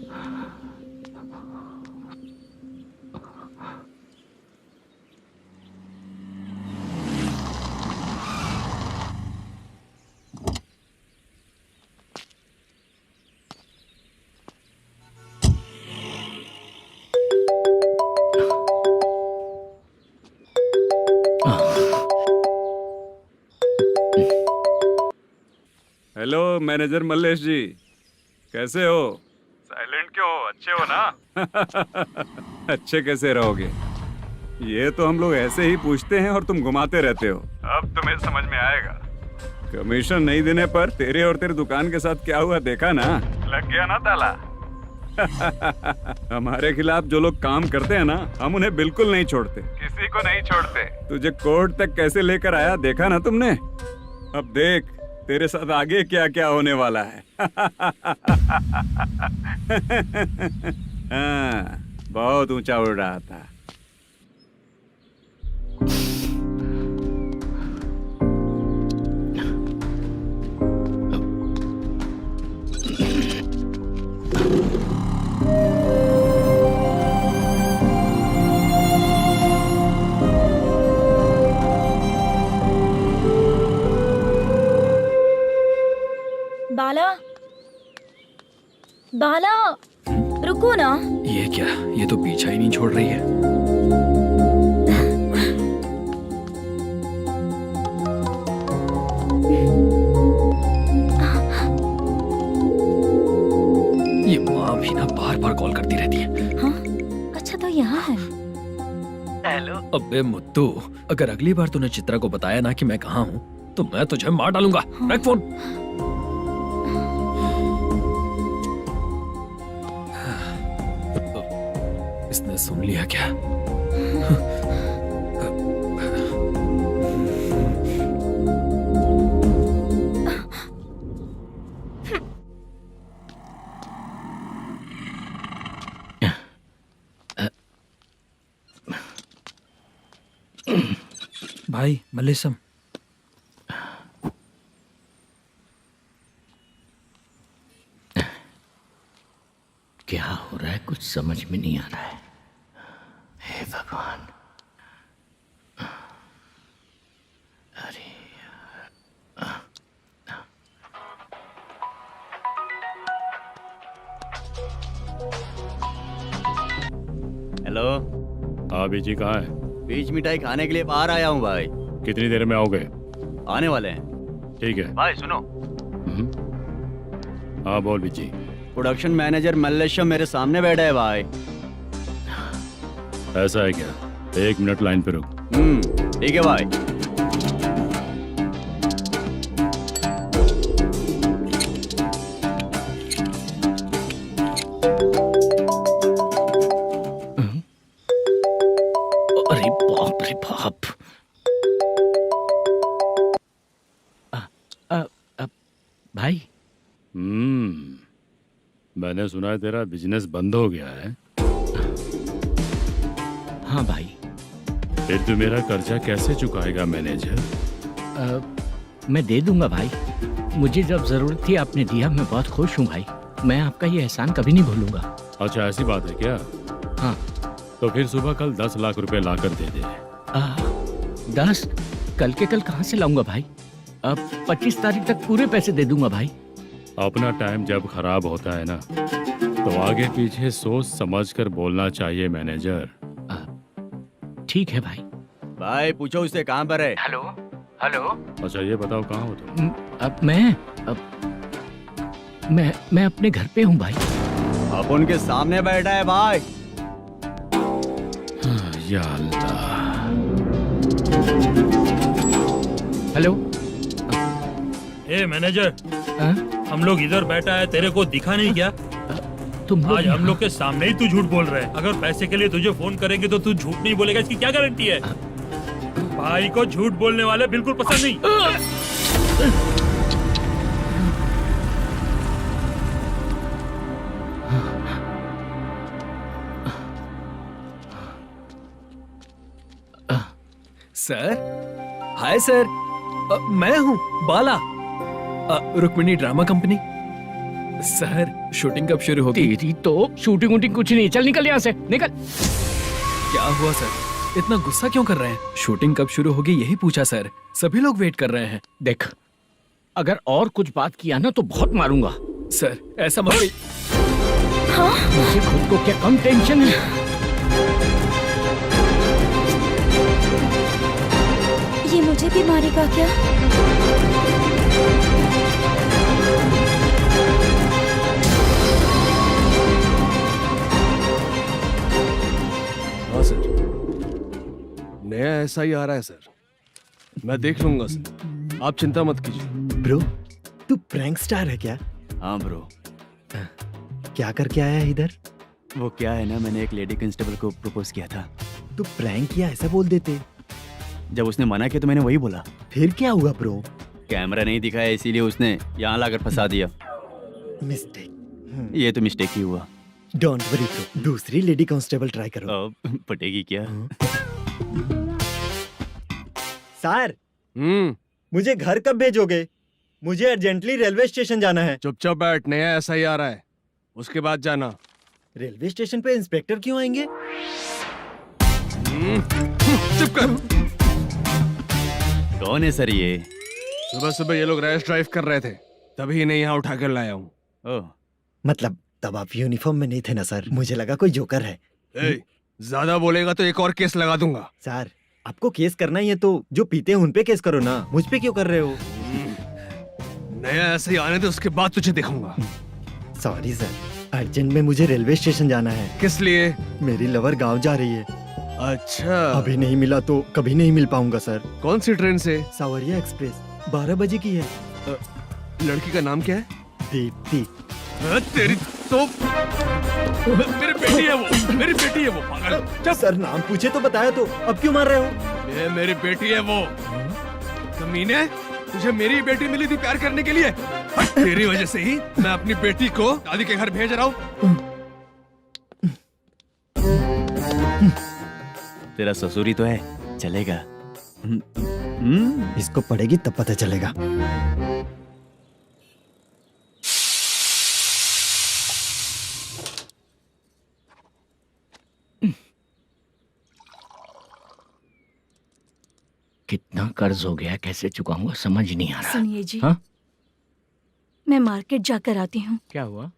हेलो मैनेजर मल्लेश जी, कैसे हो? साइलेंट क्यों हो? अच्छे हो ना? अच्छे कैसे रहोगे? ये तो हम लोग ऐसे ही पूछते हैं और तुम घुमाते रहते हो। अब तुम्हें समझ में आएगा। कमीशन नहीं देने पर तेरे और तेरी दुकान के साथ क्या हुआ देखा ना? लग गया ना ताला। हमारे खिलाफ जो लोग काम करते हैं ना, हम उन्हें बिल्कुल नहीं छोड़ते, किसी को नहीं छोड़ते। तुझे कोर्ट तक कैसे लेकर आया देखा ना तुमने? अब देख तेरे साथ आगे क्या क्या होने वाला है। हाँ, बहुत ऊंचा उड़ रहा था।
बाला, बाला, रुको ना।
ये क्या? ये तो पीछा ही नहीं छोड़ रही है। ये माँ भी ना बार बार कॉल करती रहती है।
हाँ? अच्छा तो यहाँ है।
हेलो।
अबे मुत्तू, अगर अगली बार तूने चित्रा को बताया ना कि मैं कहाँ हूँ तो मैं तुझे मार डालूंगा। रख फोन। इसने सुन लिया क्या?
भाई मल्लेशम,
क्या हो रहा है? कुछ समझ में नहीं आ रहा है। हे भगवान। अरे
हेलो।
हाँ बीजी कहाँ है?
बीज मिठाई खाने के लिए बाहर आया हूँ भाई।
कितनी देर में आओगे?
आने वाले हैं।
ठीक है
भाई सुनो।
हाँ बोल बीजी।
प्रोडक्शन मैनेजर मल्लेश्वरम मेरे सामने बैठा है भाई।
ऐसा है क्या? 1 मिनट लाइन पे रुक।
ठीक है भाई।
अरे बाप रे बाप। भाई
मैंने सुना है तेरा बिजनेस बंद हो गया है।
हाँ भाई।
फिर तू मेरा कर्जा कैसे चुकाएगा मैनेजर?
मैं दे दूंगा भाई। मुझे जब जरूरत थी आपने दिया, मैं बहुत खुश हूँ भाई। मैं आपका ये एहसान कभी नहीं भूलूंगा।
अच्छा ऐसी बात है क्या?
हाँ।
तो फिर सुबह कल 10 लाख रुपए लाकर दे दे।
10? कल के कल कहाँ से लाऊंगा भाई? अब 25 तारीख तक पूरे पैसे दे दूंगा भाई।
अपना टाइम जब खराब होता है ना, तो आगे पीछे सोच समझ कर बोलना चाहिए मैनेजर।
ठीक है भाई।
भाई पूछो उससे कहाँ पर है।
Hello hello.
अच्छा ये बताओ कहाँ हो तुम?
अब मैं अपने घर पे हूँ भाई।
अब उनके सामने बैठा है भाई।
या अल्लाह।
हेलो।
ए मैनेजर, हम लोग इधर बैठा है, तेरे को दिखा नहीं क्या?
तुम
आज हम लोग के सामने ही तू झूठ बोल रहा है। अगर पैसे के लिए तुझे फोन करेंगे तो तू झूठ नहीं बोलेगा, इसकी क्या गारंटी है? भाई को झूठ बोलने वाले बिल्कुल पसंद नहीं।
सर, हाय सर, मैं हूँ Bala, Rukmini drama company. Sir shooting कब शुरू होगी?
तेरी तो शूटिंग वूटिंग कुछ नहीं। चल निकल यहाँ से, निकल।
क्या हुआ सर, इतना गुस्सा क्यों कर रहे हैं? शूटिंग कब शुरू होगी यही पूछा सर, सभी लोग वेट कर रहे हैं।
देख, अगर और कुछ बात किया ना तो बहुत मारूंगा।
सर ऐसा मत।
हाँ?
मुझे खुद को क्या कम टेंशन है?
ये मुझे भी मारेगा क्या?
हाँ सर, नया ऐसा ही आ रहा है सर। मैं देख लूंगा सर, आप चिंता मत कीजिए।
ब्रो, तू प्रैंक स्टार है क्या?
हाँ ब्रो।
क्या करके आया है इधर?
वो क्या है ना, मैंने एक लेडी कांस्टेबल को प्रपोज किया था।
तू प्रैंक किया ऐसा बोल देते।
जब उसने मना किया तो मैंने वही बोला।
फिर क्या हुआ ब्रो?
कैमरा नहीं दिखाया इसीलिए उसने यहाँ लाकर फंसा दिया।
मिस्टेक।
ये तो मिस्टेक ही हुआ।
डोंट वरी ब्रो, दूसरी लेडी कांस्टेबल ट्राई करो।
पटेगी क्या?
सर, मुझे घर कब भेजोगे? मुझे अर्जेंटली रेलवे स्टेशन जाना है।
चुपचाप बैठ, नया ऐसा ही आ रहा है, उसके बाद जाना।
रेलवे स्टेशन पे इंस्पेक्टर क्यों आएंगे?
चुप कर।
कौन है सर ये?
सुबह सुबह ये लोग रैश ड्राइव कर रहे थे, तभी इन्हें यहाँ उठा कर लाया हूँ।
मतलब तब आप यूनिफॉर्म में नहीं थे ना सर, मुझे लगा कोई जोकर है।
ज्यादा बोलेगा तो एक और केस लगा दूंगा।
सर, आपको केस करना ही है तो जो पीते हैं उन पे केस करो ना, मुझ पे क्यों कर रहे हो?
नया ऐसे ही आने दे, उसके बाद तुझे दिखाऊंगा।
सॉरी सर, अर्जेंट में मुझे रेलवे स्टेशन जाना है।
किस लिए?
मेरी लवर गांव जा रही है।
अच्छा,
अभी नहीं मिला तो कभी नहीं मिल पाऊंगा सर।
कौन सी ट्रेन से?
सावरिया एक्सप्रेस, 12 बजे की है।
लड़की का नाम क्या है?
दीप्ति।
तेरी तो मेरी बेटी है वो, मेरी बेटी है वो। पागल।
सर नाम पूछे तो बताया तो, अब क्यों मार रहे हो?
ये मेरी बेटी है वो। कमीने, तुझे मेरी बेटी मिली थी प्यार करने के लिए, तेरी वजह से ही मैं अपनी बेटी को दादी के घर भेज रहा हूँ।
तेरा ससुरी तो है, चलेगा।
इसको पड़ेगी तब पता चलेगा।
कितना कर्ज हो गया, कैसे चुकाऊंगा समझ नहीं आ रहा।
सुनिए जी,
हाँ?
मैं मार्केट जाकर आती हूँ।
क्या हुआ?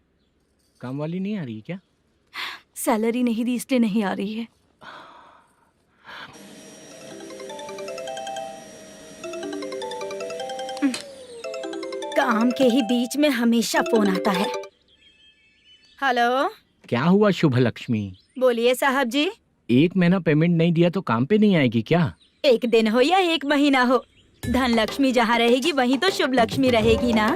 काम वाली नहीं आ रही क्या?
सैलरी नहीं दी इसलिए नहीं आ रही है।
काम के ही बीच में हमेशा फोन आता है। हेलो,
क्या हुआ शुभ लक्ष्मी?
बोलिए साहब जी।
1 महीना पेमेंट नहीं दिया तो काम पे नहीं आएगी क्या?
1 दिन हो या 1 महीना हो, धन लक्ष्मी जहाँ रहेगी वहीं तो शुभ लक्ष्मी रहेगी ना।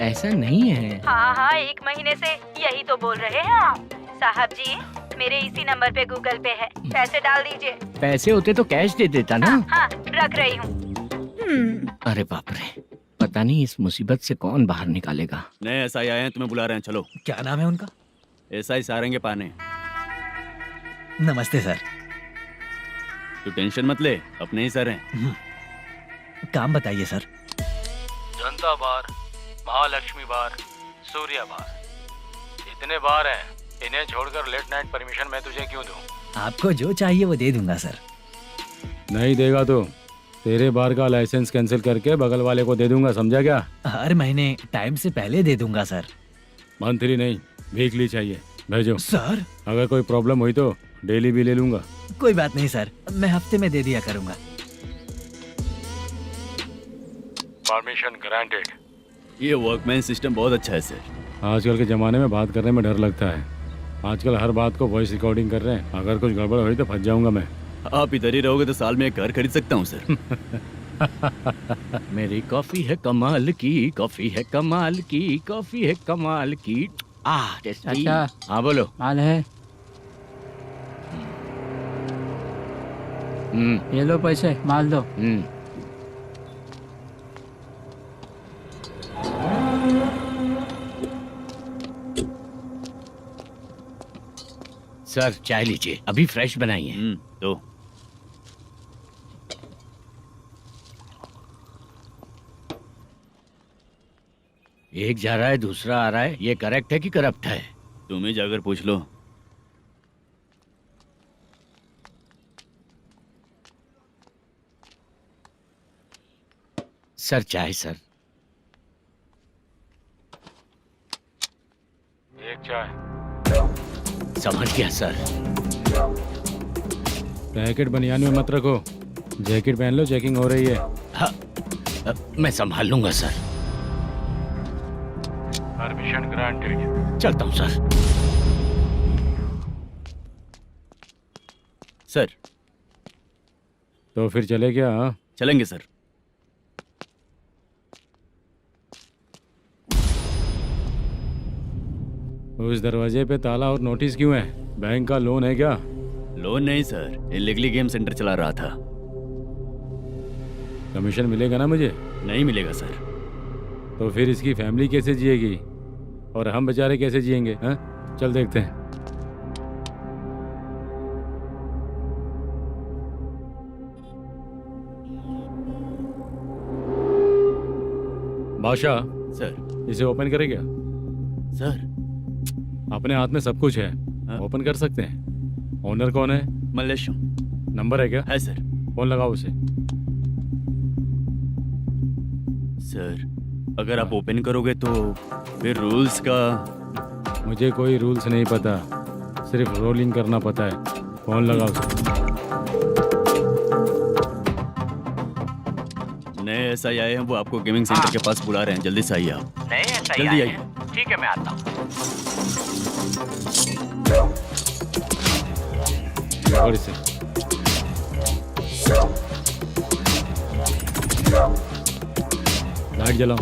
ऐसा नहीं है।
हाँ हाँ, 1 महीने से यही तो बोल रहे हैं आप। साहब जी, मेरे इसी नंबर पे गूगल पे है, पैसे डाल दीजिए।
पैसे होते तो कैश दे देता ना।
हाँ, रख रही हूँ।
अरे बाप रे, पता नहीं इस मुसीबत से कौन बाहर निकालेगा।
नए एसआई आए हैं, तुम्हें बुला रहे हैं, चलो।
क्या नाम है उनका?
एसआई सारंगे पाने।
नमस्ते सर।
तू टेंशन मत ले, अपने ही सर हैं।
काम बताइए सर।
जनता बार, महालक्ष्मी बार, सूर्या बार, इतने बार हैं। इन्हें छोड़कर लेट नाइट परमिशन मैं तुझे क्यों दूं?
आपको जो चाहिए वो दे दूंगा सर।
नहीं देगा तो तेरे बार का लाइसेंस कैंसिल करके बगल वाले को दे दूंगा, समझा क्या?
हर महीने टाइम से पहले दे दूंगा सर।
मंथली नहीं, वीकली चाहिए, भेजो।
सर
अगर कोई प्रॉब्लम हुई तो डेली भी ले लूंगा।
कोई बात नहीं सर, मैं हफ्ते में दे दिया करूंगा।
Permission granted.
ये वर्कमैन सिस्टम बहुत अच्छा है सर।
आजकल के ज़माने में बात करने में डर लगता है। आजकल हर बात को वॉइस रिकॉर्डिंग कर रहे हैं। अगर कुछ गड़बड़ हुई तो फंस जाऊंगा मैं।
आप इधर ही रहोगे तो साल में 1 घर खरीद सकता हूँ सर।
मेरी कॉफी है कमाल की, कॉफी है कमाल की, कॉफी है कमाल की। टेस्टी।
अच्छा।
हाँ बोलो।
माल है, ये लो पैसे, माल दो।
सर चाय लीजिए, अभी फ्रेश बनाई है।
तो
एक जा रहा है दूसरा आ रहा है, ये करेक्ट है कि करप्ट है?
तुम ही जाकर पूछ लो।
सर चाय सर।
एक चाय।
समझ गया सर।
पैकेट बनियान में मत रखो, जैकेट पहन लो, चेकिंग हो रही है।
हाँ, मैं संभाल लूंगा सर।
Permission granted.
चलता हूँ सर।
सर
तो फिर चले क्या? हाँ?
चलेंगे सर।
उस दरवाजे पे ताला और नोटिस क्यों है? बैंक का लोन है क्या?
लोन नहीं सर, इलीगली गेम सेंटर चला रहा था।
कमीशन मिलेगा ना मुझे?
नहीं मिलेगा सर।
तो फिर इसकी फैमिली कैसे जिएगी और हम बेचारे कैसे जिएंगे? हाँ, चल देखते हैं। बादशाह
सर।
इसे ओपन करे क्या?
सर
अपने हाथ में सब कुछ है, ओपन कर सकते हैं। ओनर कौन है?
मल्लेशम।
नंबर है क्या?
है सर।
फोन लगाओ उसे।
सर अगर आप ओपन करोगे तो फिर रूल्स का।
मुझे कोई रूल्स नहीं पता, सिर्फ रोलिंग करना पता है। फोन लगाओ उसे।
नए एसआई आए हैं, वो आपको गेमिंग सेंटर के पास बुला रहे हैं, जल्दी से आइए आप।
नए एसआई
जल्दी
आए
आइए।
हैं। ठीक है मैं आता हूँ।
पकड़ इसे। लाइट जलाओ।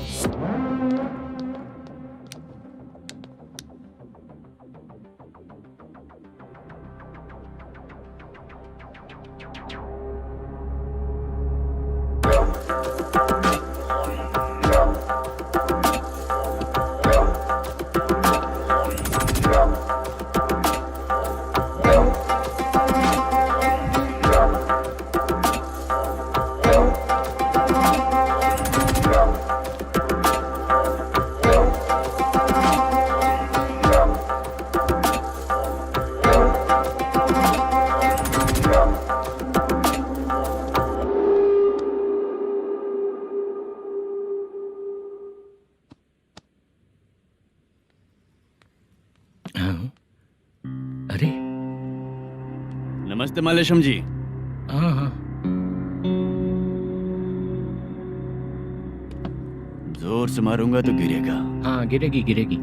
अरे
नमस्ते मल्लेशम जी।
हाँ हाँ।
जोर से मारूंगा तो गिरेगा।
हाँ गिरेगी गिरेगी।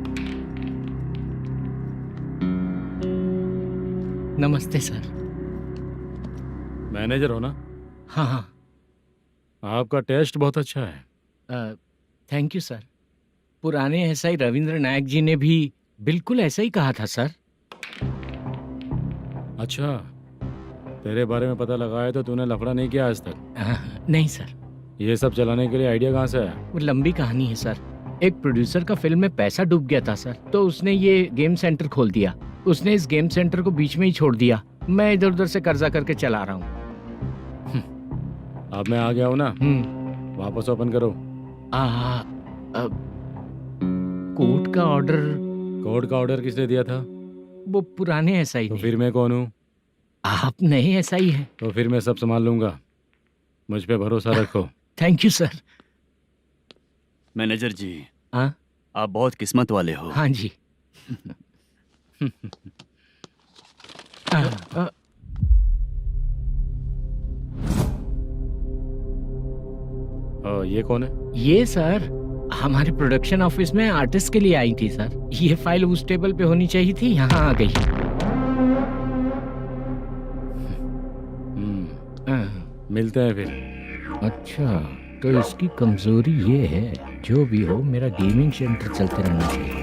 नमस्ते सर।
मैनेजर हो ना?
हाँ हाँ।
आपका टेस्ट बहुत अच्छा है।
Thank you sir. पुराने एसआई रविंद्र नायक जी ने भी बिल्कुल ऐसा ही कहा था सर।
अच्छा, तेरे बारे में पता लगा है तो तूने लफड़ा नहीं किया आज तक?
नहीं सर।
ये सब चलाने के लिए आइडिया कहाँ से आया?
वो लंबी कहानी है सर। एक प्रोड्यूसर का फिल्म में पैसा डूब गया था सर, तो उसने ये गेम सेंटर खोल दिया। उसने इस गेम सेंटर को बीच में ही छोड़ दिया। मैं इधर उधर से कर्जा करके चला रहा हूँ।
अब मैं आ गया हूँ ना, वापस ओपन करो।
कोर्ट का ऑर्डर।
कोर्ट का ऑर्डर किसने दिया था?
वो पुराने एसआई
तो फिर मैं कौन हूँ?
आप नए एसआई हैं।
तो फिर मैं सब संभाल लूंगा, मुझ पे भरोसा रखो।
Thank you sir.
मैनेजर जी,
हाँ,
आप बहुत किस्मत वाले हो।
हाँ जी।
ये कौन है?
ये सर हमारे प्रोडक्शन ऑफिस में आर्टिस्ट के लिए आई थी सर। ये फाइल उस टेबल पे होनी चाहिए थी, यहाँ आ गई।
मिलते हैं फिर।
अच्छा, तो इसकी कमजोरी ये है, जो भी हो मेरा गेमिंग सेंटर चलते रहना चाहिए।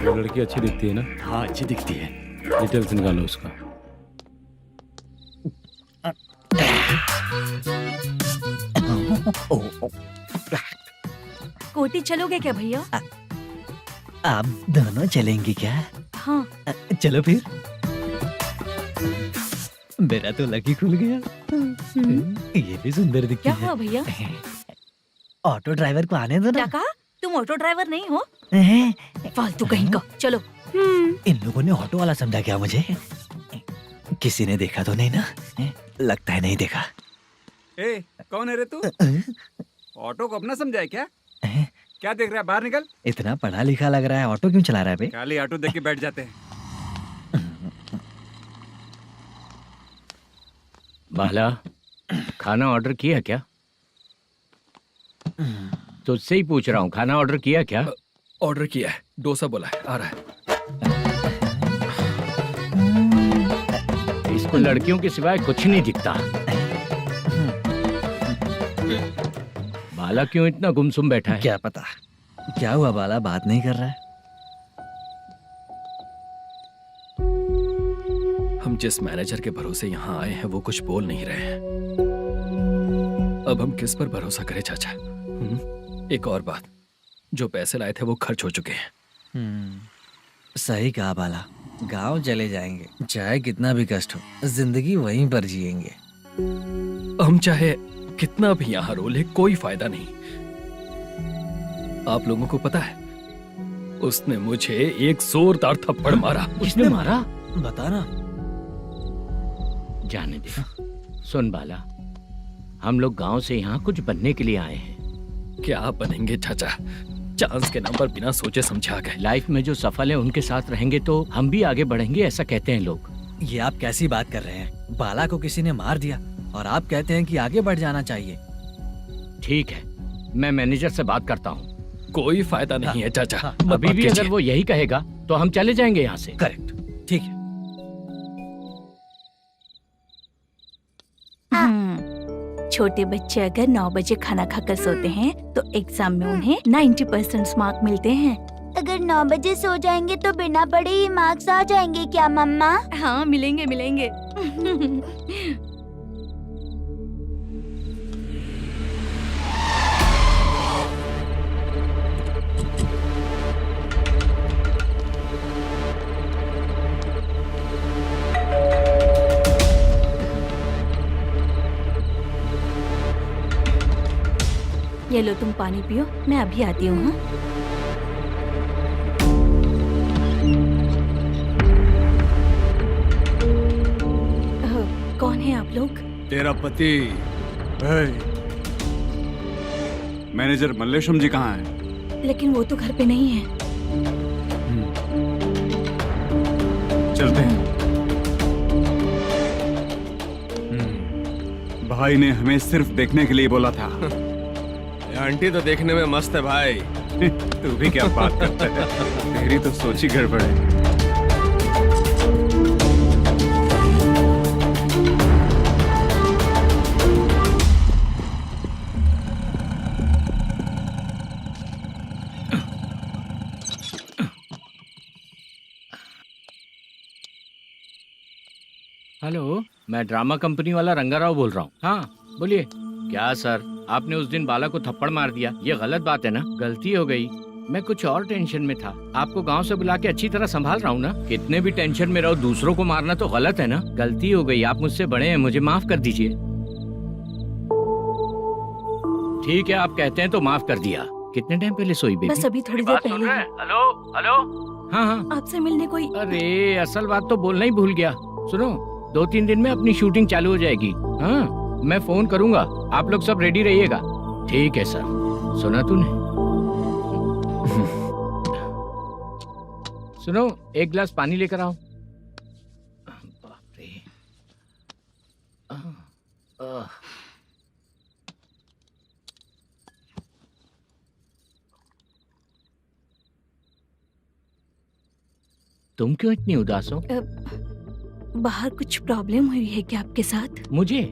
वो लड़की अच्छी दिखती है ना?
हाँ, अच्छी दिखती है।
डिटेल्स निकालो उसका।
कोटी चलोगे क्या भैया?
आप दोनों चलेंगे क्या?
हाँ।
चलो फिर। मेरा तो लकी खुल गया। ये भी सुंदर दिखती
क्या
है।
हुआ भैया?
ऑटो ड्राइवर को आने दो
क्या
ना।
कहा? तुम ऑटो ड्राइवर नहीं हो? फालतू कहीं का। चलो।
इन लोगों ने ऑटो वाला समझा क्या मुझे? किसी ने देखा तो नहीं ना? लगता है नहीं देखा।
ए, कौन है रे तू? ऑटो को अपना समझा है क्या? क्या देख रहा है? बाहर निकल।
इतना पढ़ा लिखा लग रहा है, ऑटो क्यों चला रहा है बे?
खाली ऑटो देख के बैठ जाते हैं।
बाला, खाना ऑर्डर किया क्या? तुझसे ही पूछ रहा हूँ, खाना ऑर्डर किया क्या?
ऑर्डर किया है, डोसा बोला है, आ रहा है।
इसको लड़कियों के सिवाय कुछ नहीं दिखता। बाला क्यों इतना गुमसुम बैठा है?
क्या पता क्या हुआ, बाला बात नहीं कर रहा है।
हम जिस मैनेजर के भरोसे यहाँ आए हैं वो कुछ बोल नहीं रहे हैं। अब हम किस पर भरोसा करें चाचा? एक और बात, जो पैसे लाए थे वो खर्च हो चुके हैं।
सही कहा बाला, गांव चले जाएंगे, चाहे कितना भी कष्ट हो, जिंदगी वहीं पर जिएंगे।
हम चाहे कितना भी यहाँ रो ले, कोई फायदा नहीं। आप लोगों को पता है, उसने मुझे एक जोरदार थप्पड़ मारा।
उसने मारा?
बता ना।
जाने दे। सुन बाला, हम लोग गांव से यहाँ कुछ बनने के लिए आए हैं।
क्या बनेंगे चाचा? चांस के नाम पर बिना सोचे समझे आ गए।
लाइफ में जो सफल है उनके साथ रहेंगे तो हम भी आगे बढ़ेंगे, ऐसा कहते हैं लोग।
ये आप कैसी बात कर रहे हैं? बाला को किसी ने मार दिया और आप कहते हैं कि आगे बढ़ जाना चाहिए।
ठीक है, मैं मैनेजर से बात करता हूँ।
कोई फायदा नहीं है चाचा।
अभी भी अगर वो यही कहेगा तो हम चले जाएंगे यहाँ से।
करेक्ट, ठीक है।
छोटे बच्चे अगर 9 बजे खाना खाकर सोते हैं तो एग्जाम में उन्हें 90% मार्क मिलते हैं।
अगर 9 बजे सो जाएंगे तो बिना पढ़े ही मार्क्स आ जाएंगे क्या मम्मा?
हाँ, मिलेंगे मिलेंगे। ये लो, तुम पानी पियो, मैं अभी आती हूँ। हाँ? कौन है आप लोग?
तेरा पति। मैनेजर मल्लेशम जी कहाँ हैं?
लेकिन वो तो घर पे नहीं है।
चलते हैं। भाई ने हमें सिर्फ देखने के लिए बोला था।
आंटी तो देखने में मस्त है भाई।
तू भी क्या बात करता है? तेरी तो सोच ही गड़बड़ है।
हेलो, मैं ड्रामा कंपनी वाला रंगाराव बोल रहा हूँ। हाँ बोलिए। क्या सर, आपने उस दिन बाला को थप्पड़ मार दिया, ये गलत बात है ना? गलती हो गई, मैं कुछ और टेंशन में था। आपको गांव से बुला के अच्छी तरह संभाल रहा हूँ ना। कितने भी टेंशन में रहो, दूसरों को मारना तो गलत है ना। गलती हो गई, आप मुझसे बड़े हैं, मुझे माफ कर दीजिए। ठीक है, आप कहते हैं तो माफ कर दिया। कितने टाइम पहले सोई बेबी?
बस अभी थोड़ी देर पहले।
Hello hello. हाँ हाँ,
आपसे मिलने कोई।
अरे असल बात तो बोलना ही भूल गया। सुनो, 2-3 दिन में अपनी शूटिंग चालू हो जाएगी। हाँ, मैं फोन करूंगा, आप लोग सब रेडी रहिएगा। ठीक है सर। सुना तूने? सुनो, एक गिलास पानी लेकर आओ। बाप रे। तुम क्यों इतनी उदास हो?
बाहर कुछ प्रॉब्लम हुई है क्या आपके साथ?
मुझे?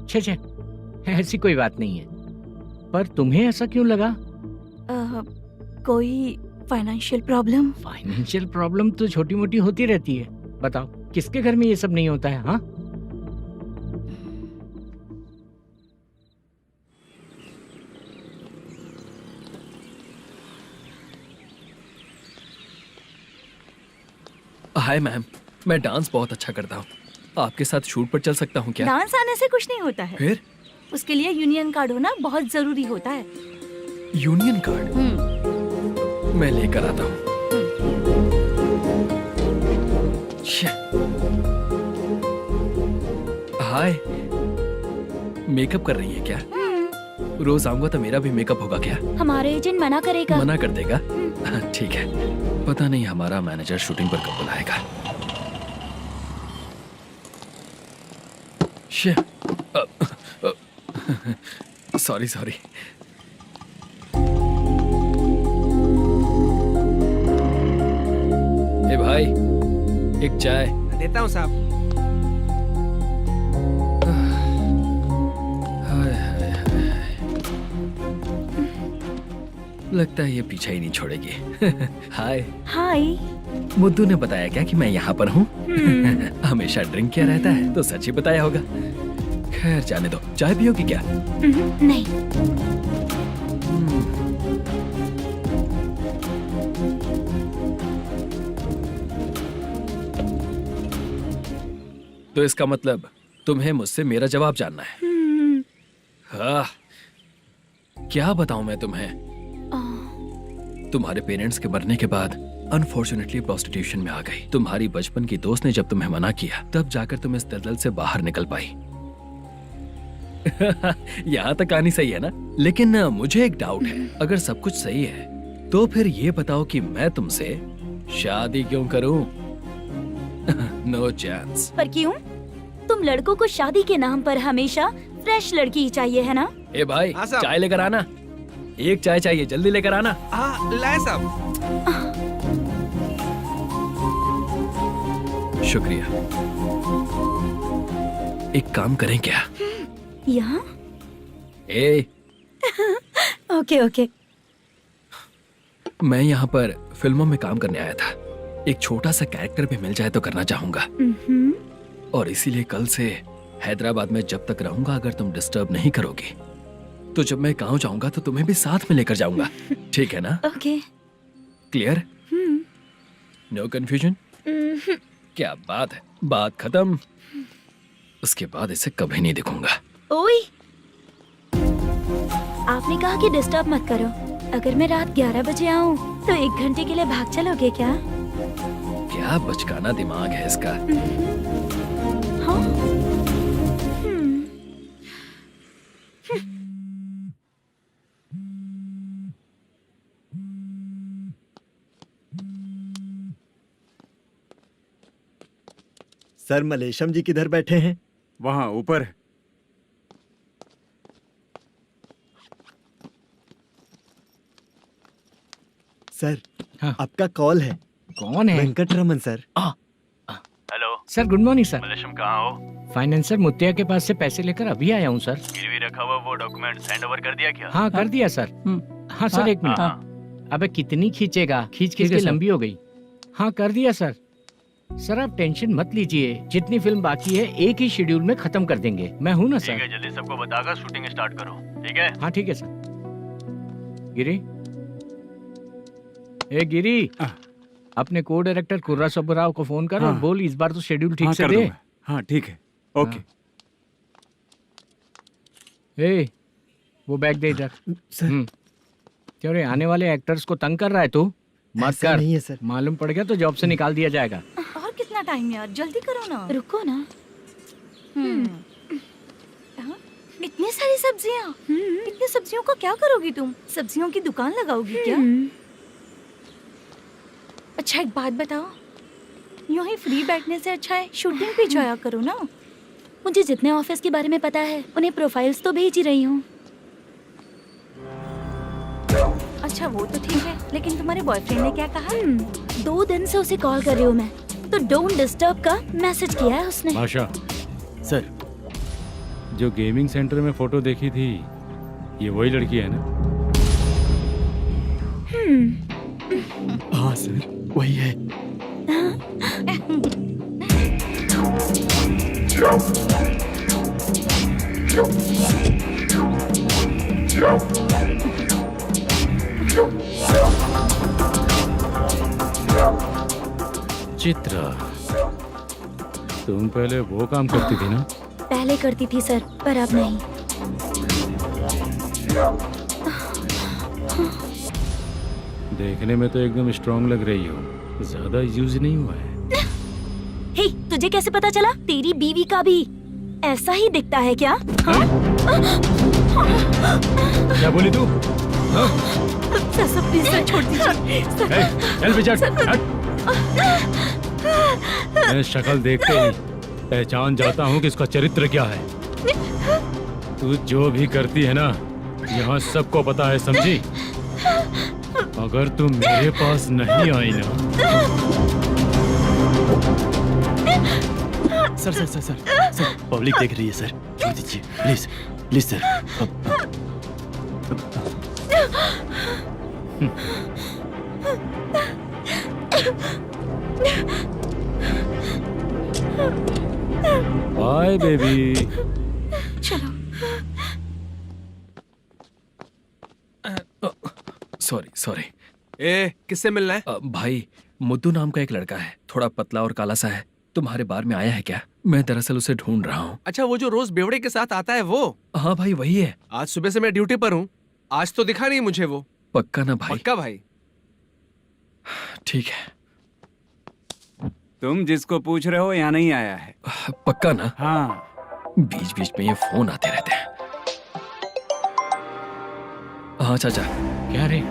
छे, ऐसी कोई बात नहीं है। पर तुम्हें ऐसा क्यों लगा?
कोई फाइनेंशियल प्रॉब्लम?
फाइनेंशियल प्रॉब्लम तो छोटी मोटी होती रहती है। बताओ, किसके घर में ये सब नहीं होता है? हाँ,
हाय मैम, मैं डांस बहुत अच्छा करता हूँ। आपके साथ शूट पर चल सकता हूँ क्या?
डांस आने से कुछ नहीं होता है।
फिर?
उसके लिए यूनियन कार्ड होना बहुत जरूरी होता है।
Union card? मैं लेकर आता हूँ। हाय, मेकअप कर रही है क्या? रोज आऊंगा तो मेरा भी मेकअप होगा क्या?
हमारे एजेंट मना करेगा।
मना कर देगा? ठीक है, पता नहीं हमारा मैनेजर शूटिंग पर कब बुलाएगा। सॉरी। ए भाई, एक चाय।
देता हूँ साहब।
लगता है ये पीछा ही नहीं छोड़ेगी। हाय।
हाय।
मुद्दू ने बताया क्या कि मैं यहाँ पर हूँ? हमेशा ड्रिंक किया रहता है तो सच ही बताया होगा। खैर जाने दो, चाय पियोगी क्या?
नहीं।
तो इसका मतलब तुम्हें मुझसे मेरा जवाब जानना है? हाँ, क्या बताऊं मैं तुम्हें? तुम्हारे पेरेंट्स के मरने के बाद अनफॉर्चुनेटली प्रोस्टिट्यूशन में आ गई। तुम्हारी बचपन की दोस्त ने जब तुम्हें मना किया, तब जाकर तुम इस दलदल से बाहर निकल पाई। यहाँ तक कहानी सही है ना? लेकिन मुझे एक डाउट है। अगर सब कुछ सही है तो फिर ये बताओ कि मैं तुमसे शादी क्यों करूं? No chance.
पर क्यों? तुम लड़कों को शादी के नाम पर हमेशा फ्रेश लड़की ही चाहिए, है ना?
ए भाई, चाय लेकर आना। एक चाय चाहिए, जल्दी लेकर आना।
हाँ, लाए साहब।
शुक्रिया। एक काम करें क्या?
यहाँ?
ए,
ओके।
मैं यहाँ पर फिल्मों में काम करने आया था। एक छोटा सा कैरेक्टर भी मिल जाए तो करना चाहूंगा। और इसीलिए कल से हैदराबाद में जब तक रहूंगा, अगर तुम डिस्टर्ब नहीं करोगी तो जब मैं गांव जाऊंगा तो तुम्हें भी साथ में लेकर जाऊंगा। ठीक है ना?
ओके।
क्लियर? No confusion? क्या बात है, बात खत्म। उसके बाद इसे कभी नहीं दिखूंगा।
ओए, आपने कहा कि डिस्टर्ब मत करो। अगर मैं रात 11 बजे आऊँ तो 1 घंटे के लिए भाग चलोगे क्या?
क्या बचकाना दिमाग है इसका।
हाँ?
सर, मलेशम जी किधर बैठे हैं?
वहाँ ऊपर।
सर,
हाँ।
आपका कॉल है।
कौन है?
Venkataraman sir.
Hello
sir, good morning sir.
Malesham, कहाँ हो?
फाइनेंसर मुत्तिया के पास से पैसे लेकर अभी आया हूँ सर।
गिरवी रखा हुआ वो डॉक्यूमेंट हैंड ओवर कर दिया क्या?
हाँ, कर दिया सर। हाँ सर, 1 मिनट। अबे कितनी खींचेगा? खींच के लंबी हो गई। हाँ, कर दिया सर। सर आप टेंशन मत लीजिए, जितनी फिल्म बाकी है एक ही शेड्यूल में खत्म कर देंगे। मैं हूँ ना सर।
ठीक है, जल्दी सबको बताकर शूटिंग स्टार्ट करो, ठीक है?
हाँ ठीक है सर। गिरी, ए गिरी, अपने को डायरेक्टर कुर्रा सुब्बराव को फोन कर और बोल इस बार तो शेड्यूल ठीक से दे।
हाँ ठीक है, ओके।
ए, वो बैग दे इधर। क्यों रे, आने वाले एक्टर्स को तंग कर रहा है तू? मत कर।
नहीं है सर।
मालूम पड़ गया तो जॉब से निकाल दिया जाएगा।
और कितना टाइम यार, जल्दी करो ना।
रुको ना।
हाँ? इतनी सारी सब्जियाँ, इतनी सब्जियों का क्या करोगी तुम? सब्जियों की दुकान लगाओगी क्या? अच्छा एक बात बताओ, यूं ही फ्री बैठने से अच्छा है शूटिंग पे जाया करो ना।
मुझे जितने ऑफिस के बारे में पता है उन्हें प्रोफाइल्स तो भेज ही रही हूँ।
अच्छा वो तो ठीक है, लेकिन तुम्हारे बॉयफ्रेंड ने क्या कहा?
2 दिन से उसे कॉल कर रही हूँ मैं, तो डोंट डिस्टर्ब का मैसेज किया है उसने।
आशा
सर,
जो गेमिंग सेंटर में फोटो देखी थी, ये वही लड़की है ना?
हाँ सर, वही है।
चित्रा, तुम पहले वो काम करती थी ना?
पहले करती थी सर, पर अब नहीं।
देखने में तो एकदम स्ट्रांग लग रही हो, ज्यादा यूज नहीं हुआ है।
हे, तुझे कैसे पता चला? तेरी बीवी का भी ऐसा ही दिखता है क्या?
क्या बोली तू?
सर प्लीज सर छोड़ दीजिए।
चल बेटा, मैं शक्ल देखते ही पहचान जाता हूँ कि इसका चरित्र क्या है। तू जो भी करती है ना, यहाँ सबको पता है, समझी? अगर तू मेरे पास नहीं आई ना।
Sir sir sir sir sir, public देख रही है सर, छोड़ दीजिए please please sir.
Bye baby.
चलो।
Sorry sorry.
ए, किससे मिलना है?
भाई, मुद्दू नाम का एक लड़का है, थोड़ा पतला और काला सा है। तुम्हारे बार में आया है क्या? मैं दरअसल उसे ढूंढ रहा हूँ।
अच्छा, वो जो रोज बेवड़े के साथ आता है वो?
हाँ भाई, वही है।
आज सुबह से मैं ड्यूटी पर हूँ, आज तो दिखा नहीं मुझे वो।
पक्का ना भाई?
पक्का भाई।
ठीक है।
तुम जिसको पूछ रहे हो यहाँ नहीं आया है?
पक्का ना?
हाँ।
बीच बीच में ये फोन आते रहते हैं। हाँ चाचा।
क्या रे,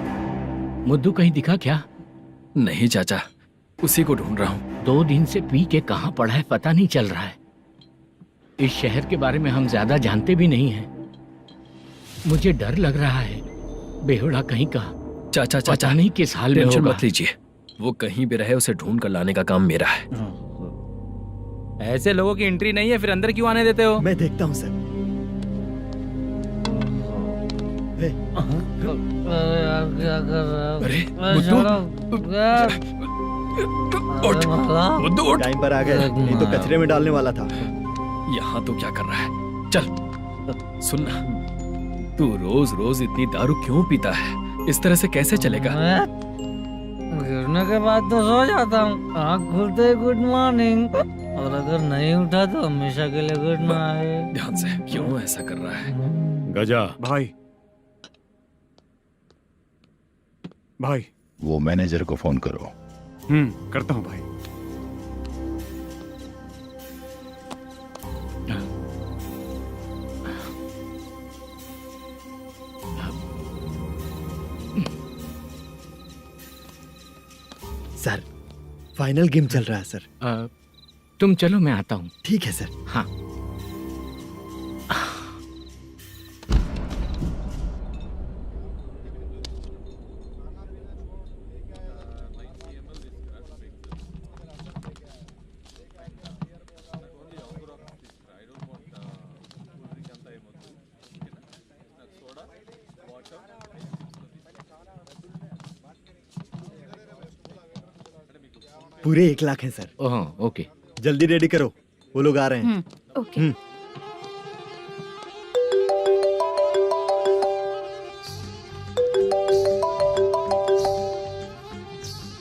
मुद्दू कहीं दिखा क्या?
नहीं चाचा, उसी को ढूंढ रहा हूँ।
2 दिन से पी के कहाँ पड़ा है पता नहीं चल रहा है। इस शहर के बारे में हम ज्यादा जानते भी नहीं हैं। मुझे डर लग रहा है, बेहुड़ा कहीं का।
चाचा चाचा
नहीं किस हाल में
टेंशन
होगा।
मत लीजिए, वो कहीं भी रहे उसे ढूंढ कर लाने का काम मेरा है।
ऐसे लोगों की एंट्री नहीं है, फिर अंदर क्यों आने देते हो?
मैं देखता हूँ सर।
अरे मुद्दू उठ।
टाइम पर आ गए, नहीं तो कचरे में डालने वाला था।
यहाँ तो क्या कर रहा है? चल सुनना, तू रोज रोज इतनी दारू क्यों पीता है? इस तरह से कैसे चलेगा?
गिरने के बाद तो सो जाता हूँ, आँख खुलते ही गुड मॉर्निंग, और अगर नहीं उठा तो हमेशा के लिए गुड नाइट।
ध्यान से, क्यों ऐसा कर रहा है?
गजा
भाई, भाई
वो मैनेजर को फोन करो।
करता हूँ भाई।
सर, फाइनल गेम चल रहा है सर।
तुम चलो, मैं आता हूँ।
ठीक है सर।
हाँ।
पूरे 1 लाख है सर।
Oh okay.
जल्दी रेडी करो, वो लोग आ रहे हैं।
ओके।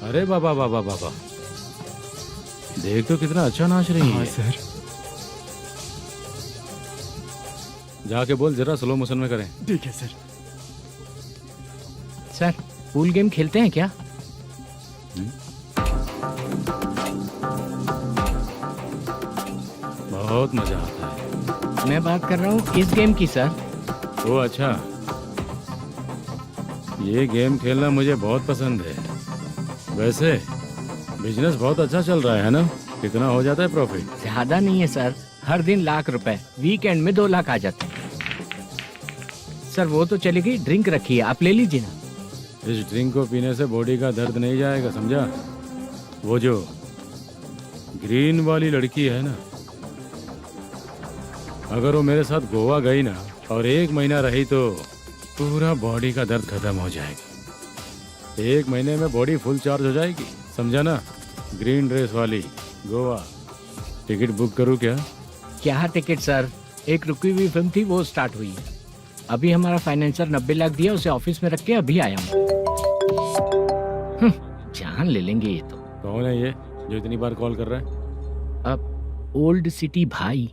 अरे बाबा बाबा बाबा, देख तो कितना अच्छा नाच रही है।
सर।
जाके बोल जरा स्लो मोशन में करें।
ठीक है सर।
सर पूल गेम खेलते हैं क्या?
बहुत मजा आता है।
मैं बात कर रहा हूँ इस गेम की सर।
ओ अच्छा, ये गेम खेलना मुझे बहुत पसंद है। वैसे बिजनेस बहुत अच्छा चल रहा है ना? कितना हो जाता है प्रॉफिट?
ज्यादा नहीं है सर, हर दिन लाख रुपए, वीकेंड में 2 लाख आ जाते हैं। सर वो तो चलेगी, ड्रिंक रखी है, आप ले लीजिए ना।
इस ड्रिंक को पीने से बॉडी का दर्द नहीं जाएगा, समझा? वो जो ग्रीन वाली लड़की है ना, अगर वो मेरे साथ गोवा गई ना और 1 महीना रही तो पूरा बॉडी का दर्द खत्म हो जाएगा। 1 महीने में बॉडी फुल चार्ज हो जाएगी, समझा ना? ग्रीन ड्रेस वाली गोवा। टिकट बुक करूँ क्या?
क्या टिकट सर, एक रुकी हुई फिल्म थी वो स्टार्ट हुई है। अभी हमारा फाइनेंसर 90 लाख दिया, उसे ऑफिस में रख के अभी आया हूँ। जान ले लेंगे ये तो।
कौन है ये जो इतनी बार कॉल कर रहा है?
अब ओल्ड सिटी भाई।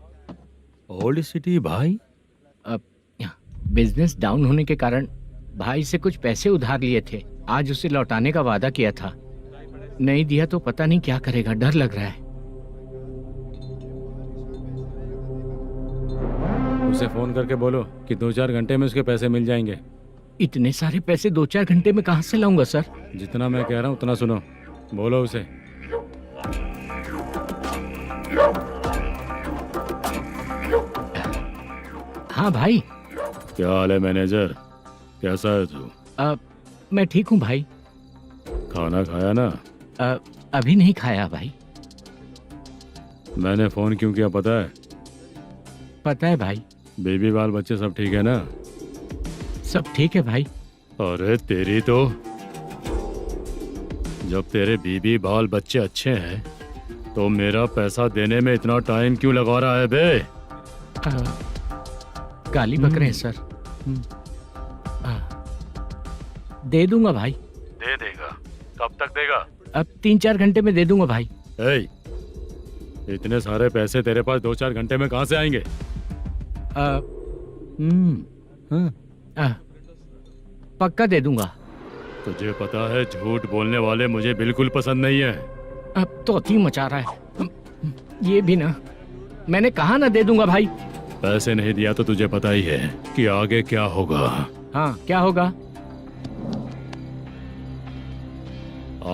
ओल्ड सिटी भाई?
अब बिजनेस डाउन होने के कारण भाई से कुछ पैसे उधार लिए थे, आज उसे लौटाने का वादा किया था। नहीं दिया तो पता नहीं क्या करेगा, डर लग रहा है।
उसे फोन करके बोलो कि 2-4 घंटे में उसके पैसे मिल जाएंगे।
इतने सारे पैसे 2-4 घंटे में कहाँ से लाऊंगा सर?
जितना मैं कह रहा हूँ उतना सुनो, बोलो उसे।
हाँ भाई।
क्या हाल है मैनेजर, कैसा है तू?
मैं ठीक हूँ भाई।
खाना खाया ना?
अभी नहीं खाया भाई।
मैंने फोन क्यों किया पता है?
पता है भाई।
बेबी बाल बच्चे सब ठीक है ना?
सब ठीक है भाई।
अरे तेरी तो, जब तेरे बीबी बाल बच्चे अच्छे हैं तो मेरा पैसा देने में इतना टाइम क्यों लगा रहा है बे?
गाली बक रहे हैं सर। दे दूंगा भाई।
दे देगा? कब तक देगा?
अब 3-4 घंटे में दे दूंगा भाई।
इतने सारे पैसे तेरे पास 2-4 घंटे में कहाँ से आएंगे?
पक्का दे दूंगा।
तुझे पता है झूठ बोलने वाले मुझे बिल्कुल पसंद नहीं है।
अब तो अति मचा रहा है ये भी ना। मैंने कहा ना दे दूंगा भाई।
पैसे नहीं दिया तो तुझे पता ही है कि आगे क्या होगा।
हाँ क्या होगा?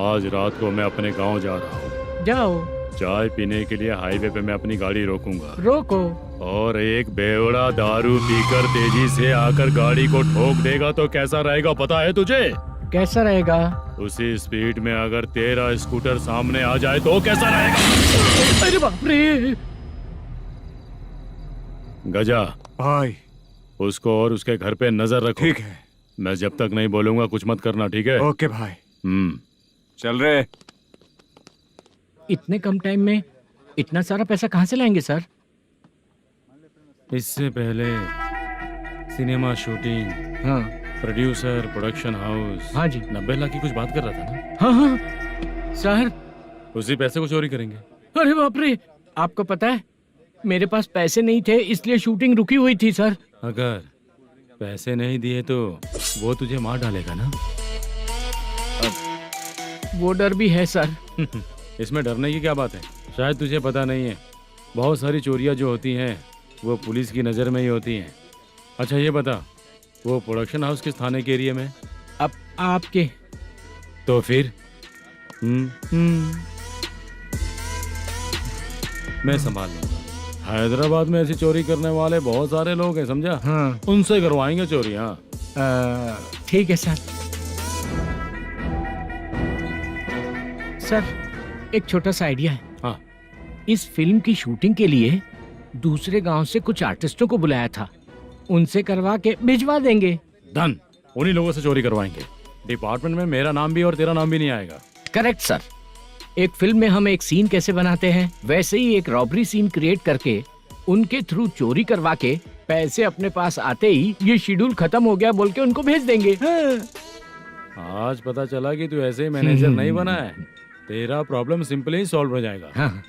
आज रात को मैं अपने गांव जा रहा हूँ।
जाओ।
चाय पीने के लिए हाईवे पे मैं अपनी गाड़ी रोकूंगा।
रोको।
और एक बेवड़ा दारू पीकर तेजी से आकर गाड़ी को ठोक देगा तो कैसा रहेगा पता है तुझे?
कैसा रहेगा?
उसी स्पीड में अगर तेरा स्कूटर सामने आ जाए तो कैसा रहेगा?
अरे बाप रे।
गजा
भाई,
उसको और उसके घर पे नजर रखो।
ठीक है।
मैं जब तक नहीं बोलूंगा कुछ मत करना, ठीक है?
ओके भाई। चल रहे।
इतने कम टाइम में इतना सारा पैसा कहाँ से लाएंगे सर?
इससे पहले सिनेमा शूटिंग,
हाँ,
प्रोड्यूसर, प्रोडक्शन हाउस।
हाँ जी।
90 लाख की कुछ बात कर रहा था ना?
हाँ हाँ सर।
उसी पैसे को चोरी करेंगे।
अरे बाप रे, आपको पता है मेरे पास पैसे नहीं थे इसलिए शूटिंग रुकी हुई थी सर।
अगर पैसे नहीं दिए तो वो तुझे मार डालेगा ना?
वो डर भी है सर।
इसमें डरने की क्या बात है? शायद तुझे पता नहीं है, बहुत सारी चोरियां जो होती हैं वो पुलिस की नज़र में ही होती हैं। अच्छा ये बता, वो प्रोडक्शन हाउस किस थाने के एरिया में?
अब आपके।
तो फिर मैं संभाल लूंगा। हैदराबाद में ऐसी चोरी करने वाले बहुत सारे लोग हैं, समझा?
हाँ।
उनसे करवाएंगे चोरी। हाँ
ठीक है सर। सर एक छोटा सा आइडिया है।
हाँ।
इस फिल्म की शूटिंग के लिए दूसरे गांव से कुछ आर्टिस्टों को बुलाया था, उनसे करवा के भिजवा देंगे।
डन। उन्हीं लोगों से चोरी करवाएंगे। डिपार्टमेंट में मेरा नाम भी और तेरा नाम भी नहीं आएगा।
Correct sir. एक फिल्म में हम एक सीन कैसे बनाते हैं, वैसे ही एक रॉबरी सीन क्रिएट करके उनके थ्रू चोरी करवा के पैसे अपने पास आते ही ये शेड्यूल खत्म हो गया बोल के उनको भेज देंगे।
आज पता चला कि तू ऐसे ही मैनेजर नहीं बना है। तेरा प्रॉब्लम सिंपली ही सॉल्व हो जाएगा।
हाँ।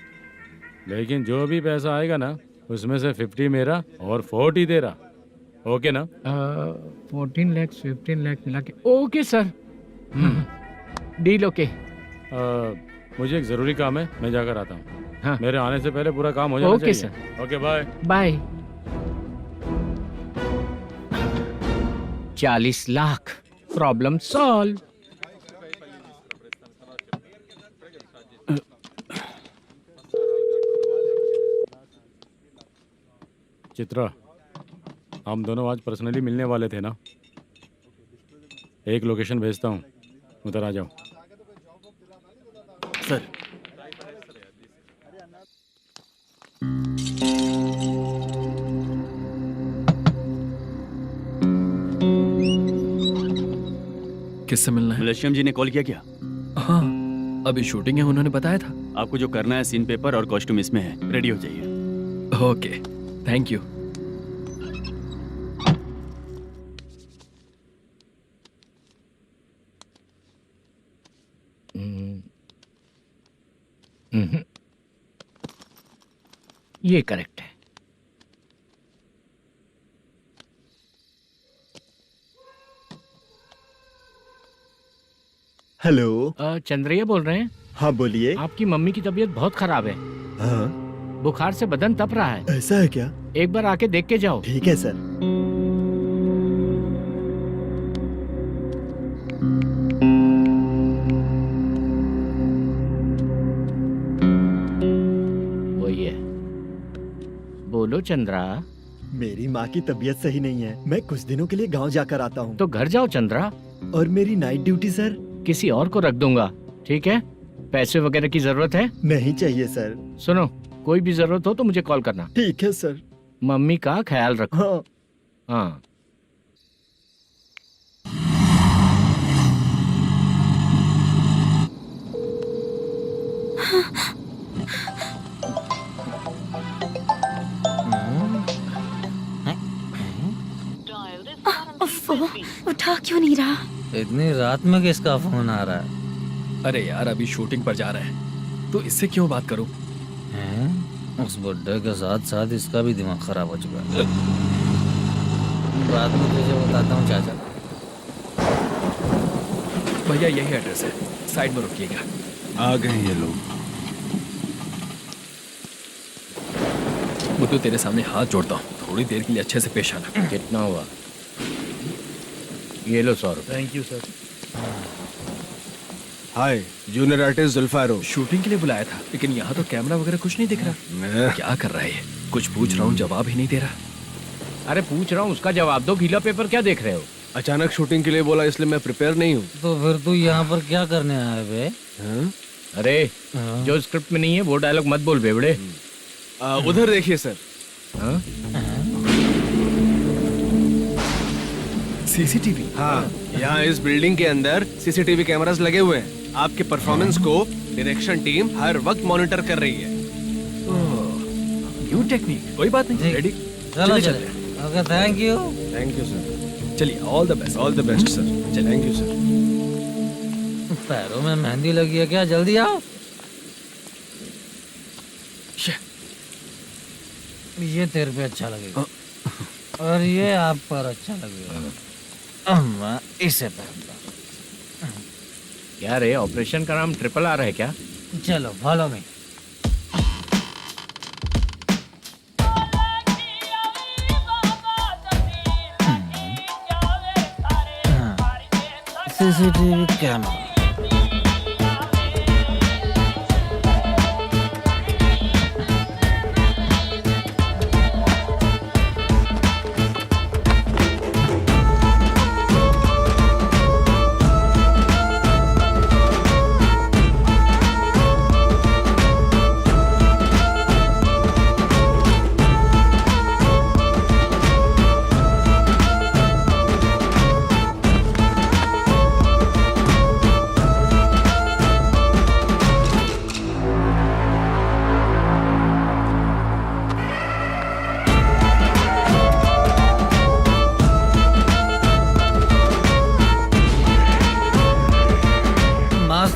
लेकिन जो भी पैसा आएगा ना, उसमें से 50 मेरा और 40 तेरा। ओके ना?
14 लाख 15 लाख मिला के ओके सर। Deal okay.
मुझे एक जरूरी काम है, मैं जाकर आता हूँ।
हाँ।
मेरे आने से पहले पूरा काम हो जाना
ओके
चाहिए।
Sir.
Okay bye
bye. 40 lakh problem solve.
Chitra, हम दोनों आज पर्सनली मिलने वाले थे ना? एक लोकेशन भेजता हूँ, उधर आ जाओ।
सर
किससे मिलना है?
मलेशियम जी ने कॉल किया क्या?
हाँ, अभी शूटिंग है, उन्होंने बताया था।
आपको जो करना है, सीन पेपर और कॉस्ट्यूम इसमें है, रेडी हो जाइए।
Okay, thank you.
ये करेक्ट है।
हेलो।
चंद्रैया बोल रहे हैं?
हाँ बोलिए।
आपकी मम्मी की तबीयत बहुत खराब है।
हाँ।
बुखार से बदन तप रहा है।
ऐसा है क्या?
एक बार आके देख के जाओ।
ठीक है सर।
वही है। बोलो चंद्रा।
मेरी माँ की तबीयत सही नहीं है, मैं कुछ दिनों के लिए गांव जाकर आता हूँ।
तो घर जाओ चंद्रा।
और मेरी नाइट ड्यूटी सर?
किसी और को रख दूंगा, ठीक है? पैसे वगैरह की जरूरत है?
नहीं चाहिए सर।
सुनो, कोई भी जरूरत हो तो मुझे कॉल करना।
ठीक है सर।
मम्मी का ख्याल रखो।
हाँ।
हाँ।
उठा क्यों नहीं रहा?
इतनी रात में किसका फोन आ रहा है?
अरे यार, अभी शूटिंग पर जा रहे हैं, तो इससे क्यों बात करूं?
उस बुड्ढे के साथ साथ इसका भी दिमाग खराब हो चुका है। रात में तुझे बताता हूँ चाचा।
भैया यही एड्रेस है, साइड में रुकिएगा।
आ गए ये लोग।
बुद्धू, तेरे सामने हाथ जोड़ता हूँ, थोड़ी देर के लिए अच्छे से पेश आना।
कितना हुआ? ये लो 100 रुपए।
Thank you sir.
Hi, junior artist Zulfar हो।
शूटिंग के लिए बुलाया था, लेकिन यहाँ तो कैमरा वगैरह कुछ नहीं दिख रहा। क्या कर रहा है ये? कुछ पूछ रहा हूँ, जवाब ही नहीं दे रहा।
अरे पूछ रहा हूँ, उसका जवाब दो। गीला पेपर क्या देख रहे हो?
अचानक शूटिंग के लिए बोला, इसलिए मैं प्रिपेयर नहीं हूँ।
तो फिर तू यहाँ पर क्या करने आया बे?
अरे जो स्क्रिप्ट में नहीं है वो डायलॉग मत बोल बेवड़े।
उधर देखिए सर।
सीसीटीवी?
हाँ, यहाँ इस बिल्डिंग के अंदर सीसीटीवी कैमरास लगे हुए हैं। आपके परफॉर्मेंस को डायरेक्शन टीम हर वक्त मॉनिटर कर रही है।
न्यू टेक्निक, कोई बात नहीं। रेडी?
चलो चले। Okay, thank you.
Thank you sir.
चलिए, all the best.
All the best sir. Thank you sir.
पैरों में मेहंदी लगी है क्या? जल्दी आओ। ये तेरे पे अच्छा लगेगा और ये आप पर अच्छा लगेगा। मैं इसे पहनता।
क्या रे, ऑपरेशन का नाम ट्रिपल आर है क्या?
चलो फॉलो मी। CCTV camera.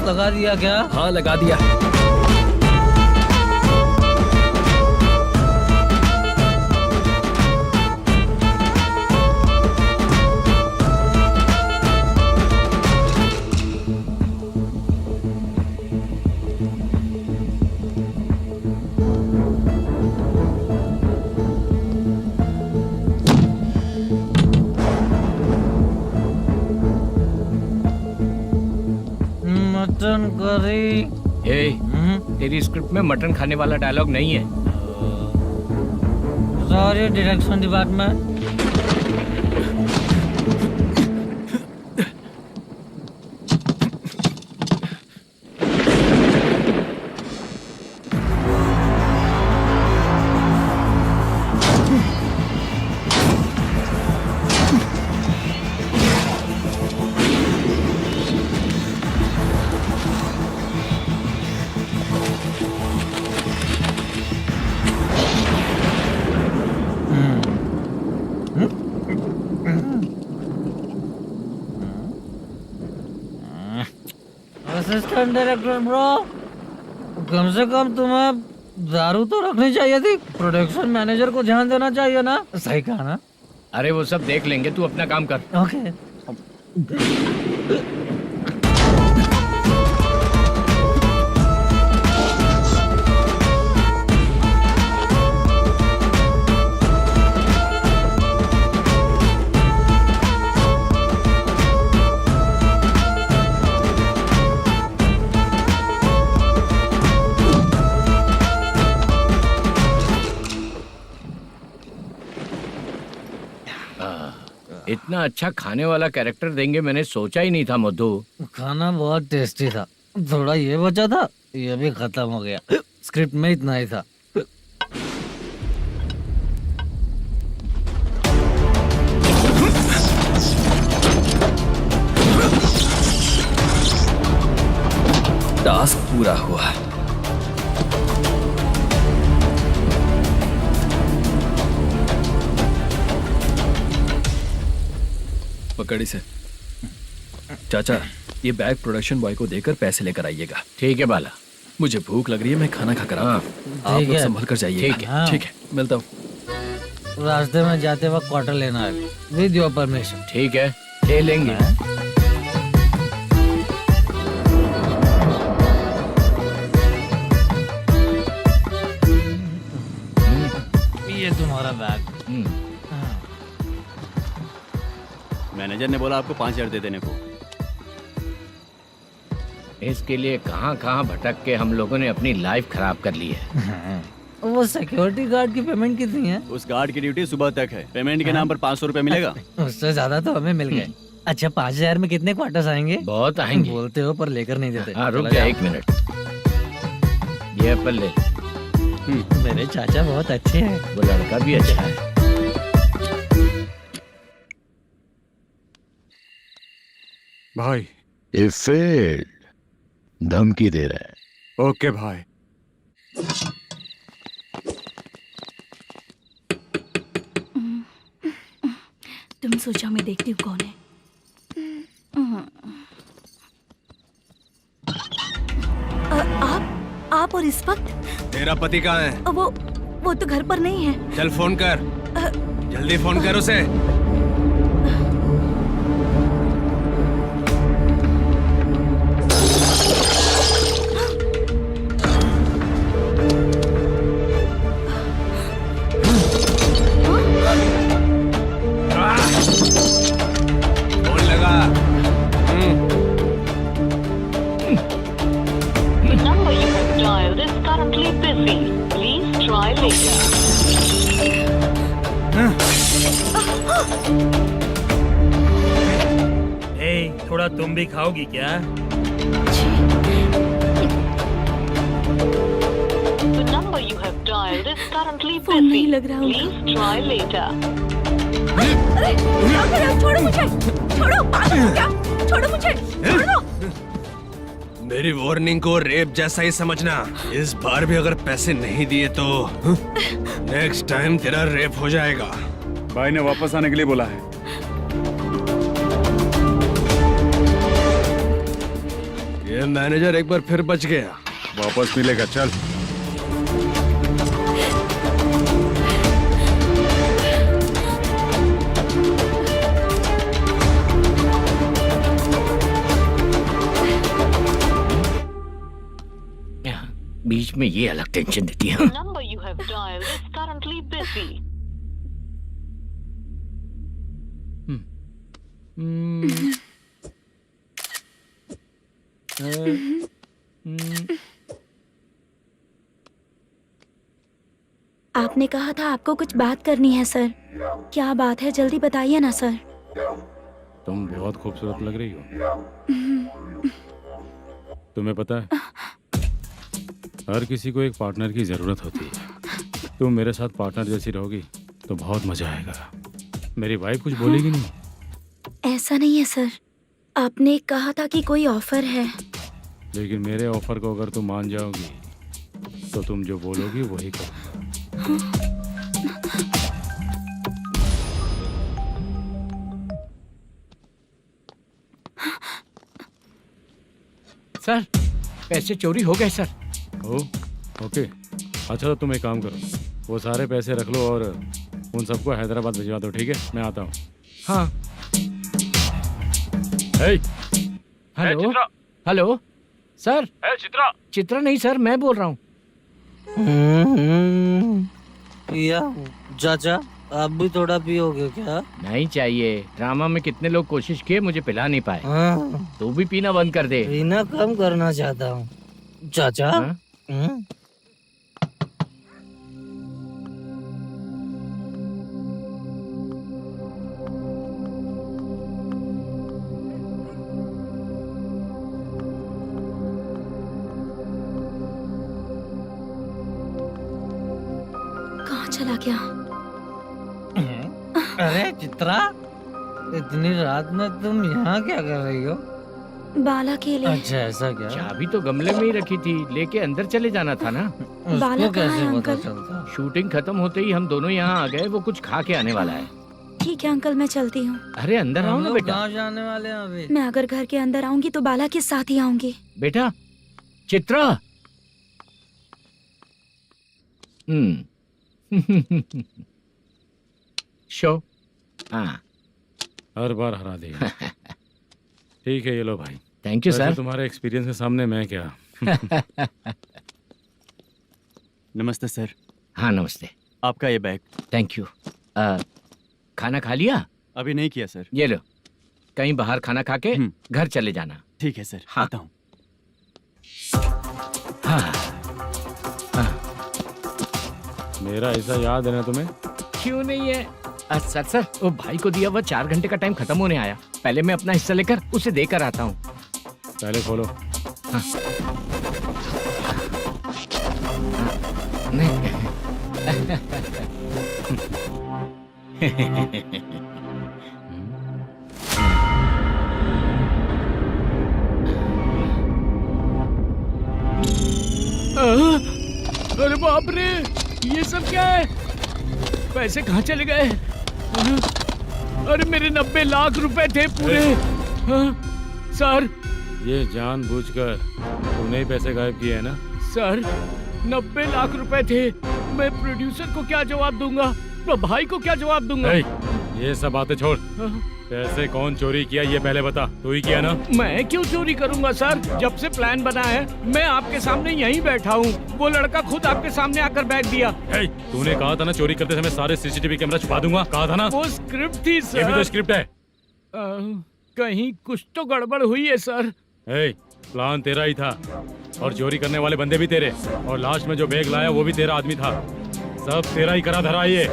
लगा दिया क्या?
हाँ लगा दिया।
Mutton curry.
तेरी स्क्रिप्ट में मटन खाने वाला डायलॉग नहीं है।
Sorry direction department. Assistant director bro, कम से कम तुम्हें दारू तो रखनी चाहिए थी। प्रोडक्शन मैनेजर को ध्यान देना चाहिए ना। सही कहा ना?
अरे वो सब देख लेंगे, तू अपना काम कर।
ओके।
इतना अच्छा खाने वाला कैरेक्टर देंगे मैंने सोचा ही नहीं था मधु।
खाना बहुत टेस्टी था। थोड़ा ये बचा था, ये भी खत्म हो गया। स्क्रिप्ट में इतना ही था।
टास्क पूरा हुआ। पकड़ी से चाचा, ये बैग प्रोडक्शन बॉय को देकर पैसे लेकर आइएगा।
ठीक है बाला।
मुझे भूख लग रही है, मैं खाना खाकर आता हूँ। आप लोग संभल कर जाइए।
ठीक है।
ठीक है, मिलता हूँ।
रास्ते में जाते वक्त क्वार्टर लेना है, विद योर परमिशन।
ठीक है, ले लेंगे।
ये तुम्हारा बैग।
मैनेजर ने बोला आपको 5,000 दे देने को।
इसके लिए कहाँ कहाँ भटक के हम लोगों ने अपनी लाइफ खराब कर ली है।
वो सिक्योरिटी गार्ड की पेमेंट कितनी है?
उस गार्ड की ड्यूटी सुबह तक है। पेमेंट के नाम पर 500 रुपए मिलेगा।
उससे ज्यादा तो हमें मिल गए। अच्छा 5,000 में कितने क्वार्टर्स आएंगे?
बहुत आएंगे।
बोलते हो पर लेकर नहीं देते।
हाँ रुक जा 1 मिनट। ये एप्पल ले।
मेरे चाचा बहुत अच्छे हैं।
वो लड़का भी अच्छा है।
भाई
ये फेल्ड, धमकी दे रहा है।
ओके भाई।
तुम सोचो मैं देखती हूँ कौन है। आप और इस वक्त?
तेरा पति कहाँ है?
वो तो घर पर नहीं है।
चल फोन कर, जल्दी फोन कर उसे। फोन लगा।
number you have dialed is currently busy. Please try later.
थोड़ा तुम भी खाओगी क्या?
The number you have dialed is currently
phone नहीं
busy.
लग रहा
Please try later.
अरे क्या कर रहे हो? छोड़ो मुझे, छोड़ो, पागल हो क्या? छोड़ो मुझे, छोड़ो।
मेरी वार्निंग को रेप जैसा ही समझना। इस बार भी अगर पैसे नहीं दिए तो नेक्स्ट टाइम तेरा रेप हो जाएगा।
भाई ने वापस आने के लिए बोला है।
ये मैनेजर एक बार फिर बच गया।
वापस मिलेगा, चल।
बीच में ये अलग टेंशन देती है।
number you have dialed is currently busy.
आपने कहा था आपको कुछ बात करनी है सर। क्या बात है, जल्दी बताइए ना सर।
तुम बहुत खूबसूरत लग रही हो। तुम्हें पता है, हर किसी को एक पार्टनर की जरूरत होती है। तुम मेरे साथ पार्टनर जैसी रहोगी तो बहुत मजा आएगा। मेरी वाइफ कुछ बोलेगी नहीं?
ऐसा नहीं है सर, आपने कहा था कि कोई ऑफर है।
लेकिन मेरे ऑफर को अगर तुम मान जाओगी तो तुम जो बोलोगी वही करो।
सर, पैसे चोरी हो गए सर।
ओके, अच्छा तो तुम एक काम करो, वो सारे पैसे रख लो और उन सबको हैदराबाद भिजवा दो, ठीक है? मैं आता हूँ।
हाँ। Hello hello sir.
Chitra?
Chitra नहीं सर, मैं बोल रहा हूँ।
या चाचा, आप भी थोड़ा पियोगे क्या?
नहीं चाहिए। ड्रामा में कितने लोग कोशिश किए, मुझे पिला नहीं पाए। तू भी पीना बंद कर दे।
पीना कम करना चाहता हूँ चाचा।
कहाँ चला गया?
अरे चित्रा, इतनी रात में तुम यहाँ क्या कर रही हो?
बाला के लिए।
अच्छा ऐसा क्या?
चाबी तो गमले में ही रखी थी, लेके अंदर चले जाना था ना।
बाला
उसको
कहाँ है
कैसे पता
अंकल?
चलता?
शूटिंग खत्म होते ही हम दोनों यहाँ आ गए। वो कुछ खा के आने वाला है।
ठीक है अंकल, मैं चलती हूँ।
अरे अंदर आओ
हम
ना
लोग
बेटा।
कहाँ जाने वाले हैं अभी?
मैं अगर घर के अंदर आऊंगी तो बाला के साथ ही आऊंगी।
बेटा चित्रा। शो। हाँ,
हर बार हरा देगा। ठीक है, ये लो भाई।
Thank you sir.
तुम्हारे एक्सपीरियंस के सामने मैं क्या।
नमस्ते सर।
हाँ नमस्ते।
आपका ये बैग।
Thank you. खाना खा लिया?
अभी नहीं किया सर।
ये लो, कहीं बाहर खाना खा के घर चले जाना।
ठीक है सर।
हाँ।
आता हूँ।
हाँ।
मेरा ऐसा याद है ना तुम्हें?
क्यों नहीं है सर, वो भाई को दिया हुआ 4 घंटे का टाइम खत्म होने आया। पहले मैं अपना हिस्सा लेकर उसे देकर आता हूँ।
पहले खोलो।
हाँ। अरे बाप रे, ये सब क्या है? पैसे कहाँ चले गए? अरे मेरे 90 लाख रुपए थे पूरे। सर,
ये जानबूझकर तूने ही पैसे गायब किए हैं ना?
सर 90 लाख रुपए थे। मैं प्रोड्यूसर को क्या जवाब दूंगा, तो भाई को क्या जवाब दूंगा?
ये सब बातें छोड़। पैसे कौन चोरी किया ये पहले बता। तू ही किया ना?
मैं क्यों चोरी करूंगा सर? जब से प्लान बना है मैं आपके सामने यहीं बैठा हूँ। वो लड़का खुद आपके सामने आकर बैग दिया।
तूने कहा था ना चोरी करते समय सारे सीसीटीवी कैमरा छुपा दूंगा, कहा था ना?
वो स्क्रिप्ट थी सर।
ये भी तो स्क्रिप्ट है।
कहीं कुछ तो गड़बड़ हुई है सर।
प्लान तेरा ही था और चोरी करने वाले बंदे भी तेरे, और लास्ट में जो बैग लाया वो भी तेरा आदमी था। सब तेरा ही करा धरा। ये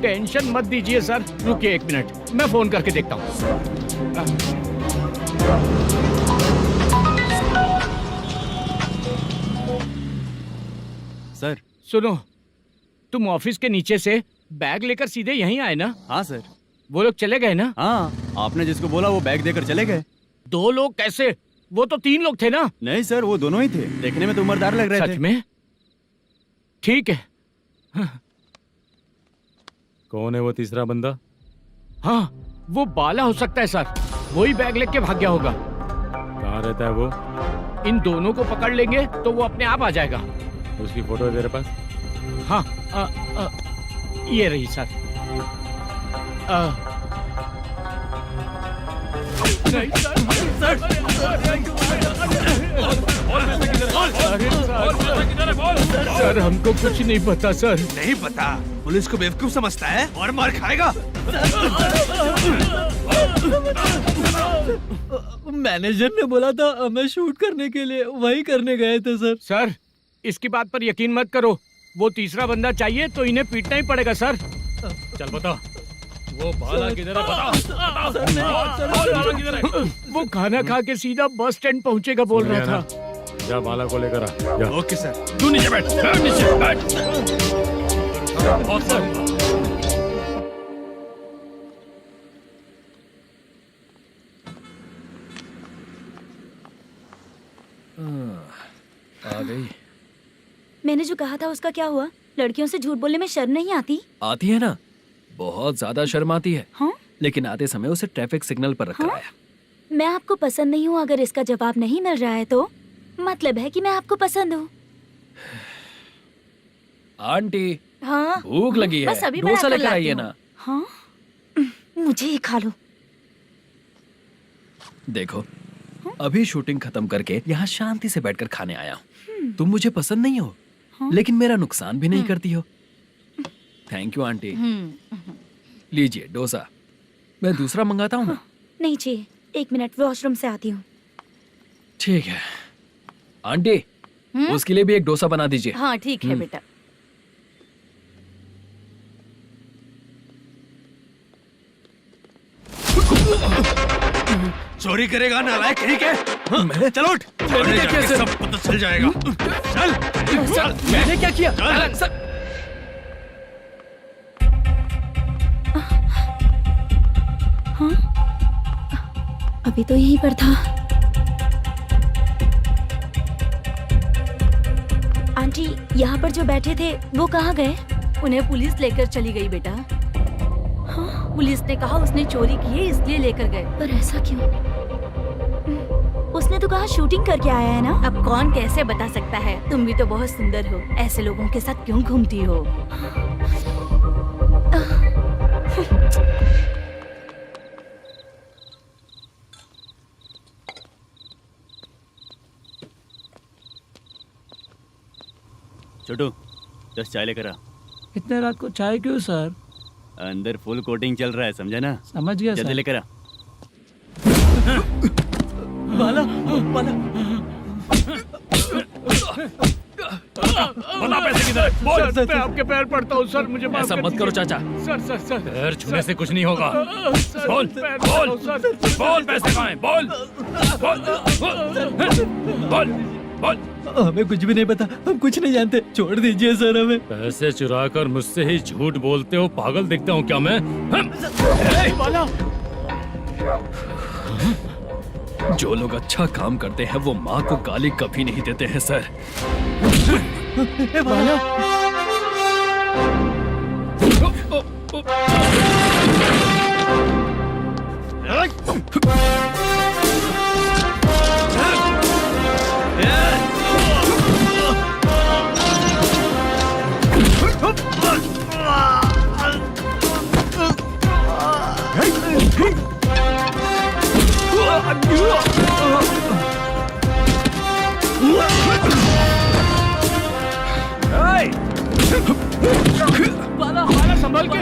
टेंशन मत दीजिए सर। रुकिए 1 मिनट, मैं फोन करके देखता हूँ।
सर
सुनो, तुम ऑफिस के नीचे से बैग लेकर सीधे यहीं आए ना?
हाँ सर।
वो लोग चले गए ना?
हाँ, आपने जिसको बोला वो बैग देकर चले गए।
2 लोग कैसे? वो तो 3 लोग थे ना?
नहीं सर, वो दोनों ही थे। देखने में तो उम्रदार लग रहे थे।
सच में? ठीक है।
कौन है वो तीसरा बंदा?
हाँ, वो बाला हो सकता है सर। वही बैग लेके भाग गया होगा।
कहाँ रहता है वो?
इन दोनों को पकड़ लेंगे तो वो अपने आप आ जाएगा।
उसकी फोटो है तेरे पास?
हाँ ये रही सर। नहीं सर हमको कुछ नहीं पता सर।
नहीं पता? पुलिस को बेवकूफ समझता है और मार खाएगा।
मैनेजर ने बोला था हमें शूट करने के लिए, वही करने गए थे सर।
सर इसकी बात पर यकीन मत करो, वो तीसरा बंदा चाहिए तो इन्हें पीटना ही पड़ेगा सर।
चल बता, वो बाला किधर है? बाला किधर है?
वो खाना खा के सीधा बस स्टैंड पहुंचेगा बोल रहा था।
जा बाला को लेकर आ। जा।
Okay sir.
तू नीचे बैठ, नीचे बैठ।
आ गई।
मैंने जो कहा था उसका क्या हुआ? लड़कियों से झूठ बोलने में शर्म नहीं आती?
आती है ना, बहुत ज्यादा शर्म आती है।
हाँ?
लेकिन आते समय उसे ट्रैफिक सिग्नल पर रखा
हाँ?
है।
मैं आपको पसंद नहीं हूँ अगर इसका जवाब नहीं मिल रहा है तो मतलब है कि मैं आपको पसंद हूँ।
आंटी
हाँ?
भूख लगी है,
बस अभी
डोसा
बना कर
लेकर
लाती
आइए
हूँ।
ना।
हाँ? मुझे ही खा लो।
देखो अभी शूटिंग खत्म करके यहाँ शांति से बैठकर खाने आया हूँ। तुम मुझे पसंद नहीं हो, लेकिन मेरा नुकसान भी नहीं करती हो। Thank you aunty. लीजिए डोसा। मैं दूसरा मंगाता हूँ ना?
नहीं चाहिए, 1 मिनट वॉशरूम से आती हूँ।
ठीक है आंटी, उसके लिए भी एक डोसा बना दीजिए।
हाँ ठीक है बेटा।
चोरी करेगा नालायक, ठीक है? चलो उठ,
मैंने क्या किया?
सब पता चल जाएगा। चल।
मैंने क्या किया?
हाँ? अभी तो यहीं पर था। आंटी यहाँ पर जो बैठे थे वो कहाँ गए?
उन्हें पुलिस लेकर चली गई बेटा।
हाँ?
पुलिस ने कहा उसने चोरी की है इसलिए लेकर गए।
पर ऐसा क्यों? उसने तो कहा शूटिंग करके आया है ना।
अब कौन कैसे बता सकता है? तुम भी तो बहुत सुंदर हो, ऐसे लोगों के साथ क्यों घूमती हो?
छोटू 10 चाय लेकर आ।
इतने रात को चाय क्यों सर?
अंदर फुल कोटिंग चल रहा है, समझा ना?
समझ गया
जल्दी
सर।
लेकर आ।
बाला बाला
बता पैसे किधर है? बोल।
सर मैं आपके पैर पड़ता हूँ सर, मुझे माफ
ऐसा
कर
मत करो
दीजिए।
चाचा।
सर
पैर छूने से कुछ नहीं होगा।
सर,
बोल
पैर
बोल
पड़ता हूँ, सर।
बोल, पैसे कहाँ हैं? बोल बोल बोल बोल।
हमें कुछ भी नहीं पता, हम कुछ नहीं जानते, छोड़ दीजिए सर हमें।
पैसे चुरा कर मुझसे ही झूठ बोलते हो, पागल दिखता हूँ क्या मैं?
जो लोग अच्छा काम करते हैं वो माँ को गाली कभी नहीं देते हैं सर।
बाला संभाल के।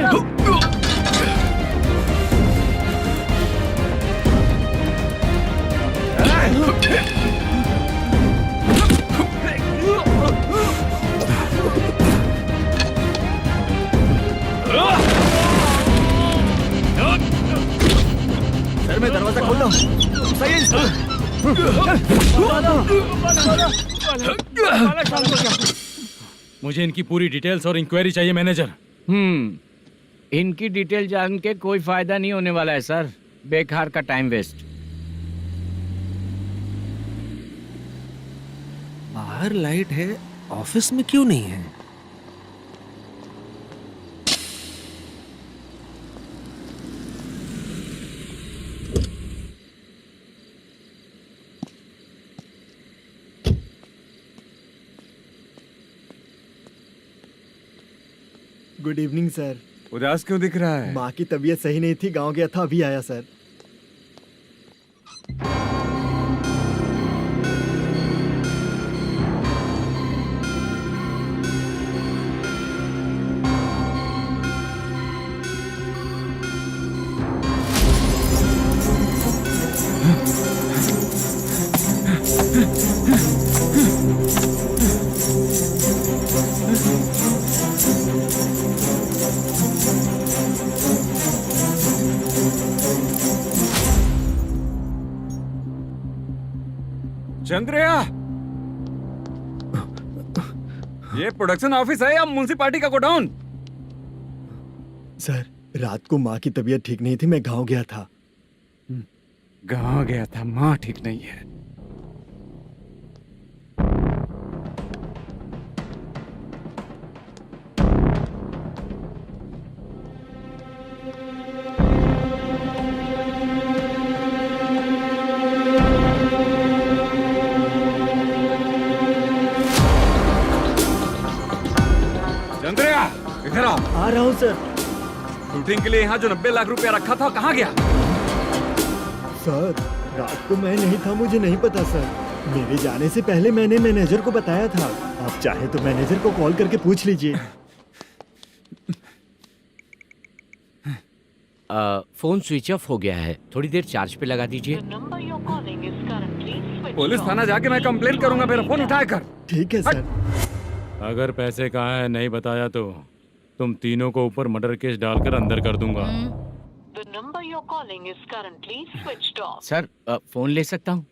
सर मैं दरवाजा खोलता हूँ। सही है।
मुझे इनकी पूरी डिटेल्स और इंक्वायरी चाहिए मैनेजर।
इनकी डिटेल जान के कोई फायदा नहीं होने वाला है सर, बेकार का टाइम वेस्ट।
बाहर लाइट है, ऑफिस में क्यों नहीं है?
Good evening sir.
उदास क्यों दिख रहा है?
माँ की तबीयत सही नहीं थी, गांव गया था, अभी आया सर।
चंद्रया, ये प्रोडक्शन ऑफिस है या म्युनिसिपालिटी का गोडाउन?
सर, रात को माँ की तबीयत ठीक नहीं थी, मैं गांव गया था।
गांव गया था, माँ ठीक नहीं है। चंद्रया, इधर आओ।
आ रहा हूँ सर।
शूटिंग के लिए यहाँ जो 90 लाख रुपया रखा था, कहाँ गया?
सर, रात को मैं नहीं था, मुझे नहीं पता सर। मेरे जाने से पहले मैंने मैनेजर को बताया था। आप चाहे तो मैनेजर को कॉल करके पूछ लीजिए।
फोन स्विच ऑफ हो गया है, थोड़ी देर चार्ज पे लगा दीजिए।
पुलिस थाना जाके मैं कंप्लेंट करूंगा, मेरा फोन उठाया कर।
ठीक है सर।
अगर पैसे कहाँ है नहीं बताया तो तुम तीनों को ऊपर मर्डर केस डालकर अंदर कर दूंगा।
The number you're calling is currently switched off.
Sir, phone ले सकता हूँ?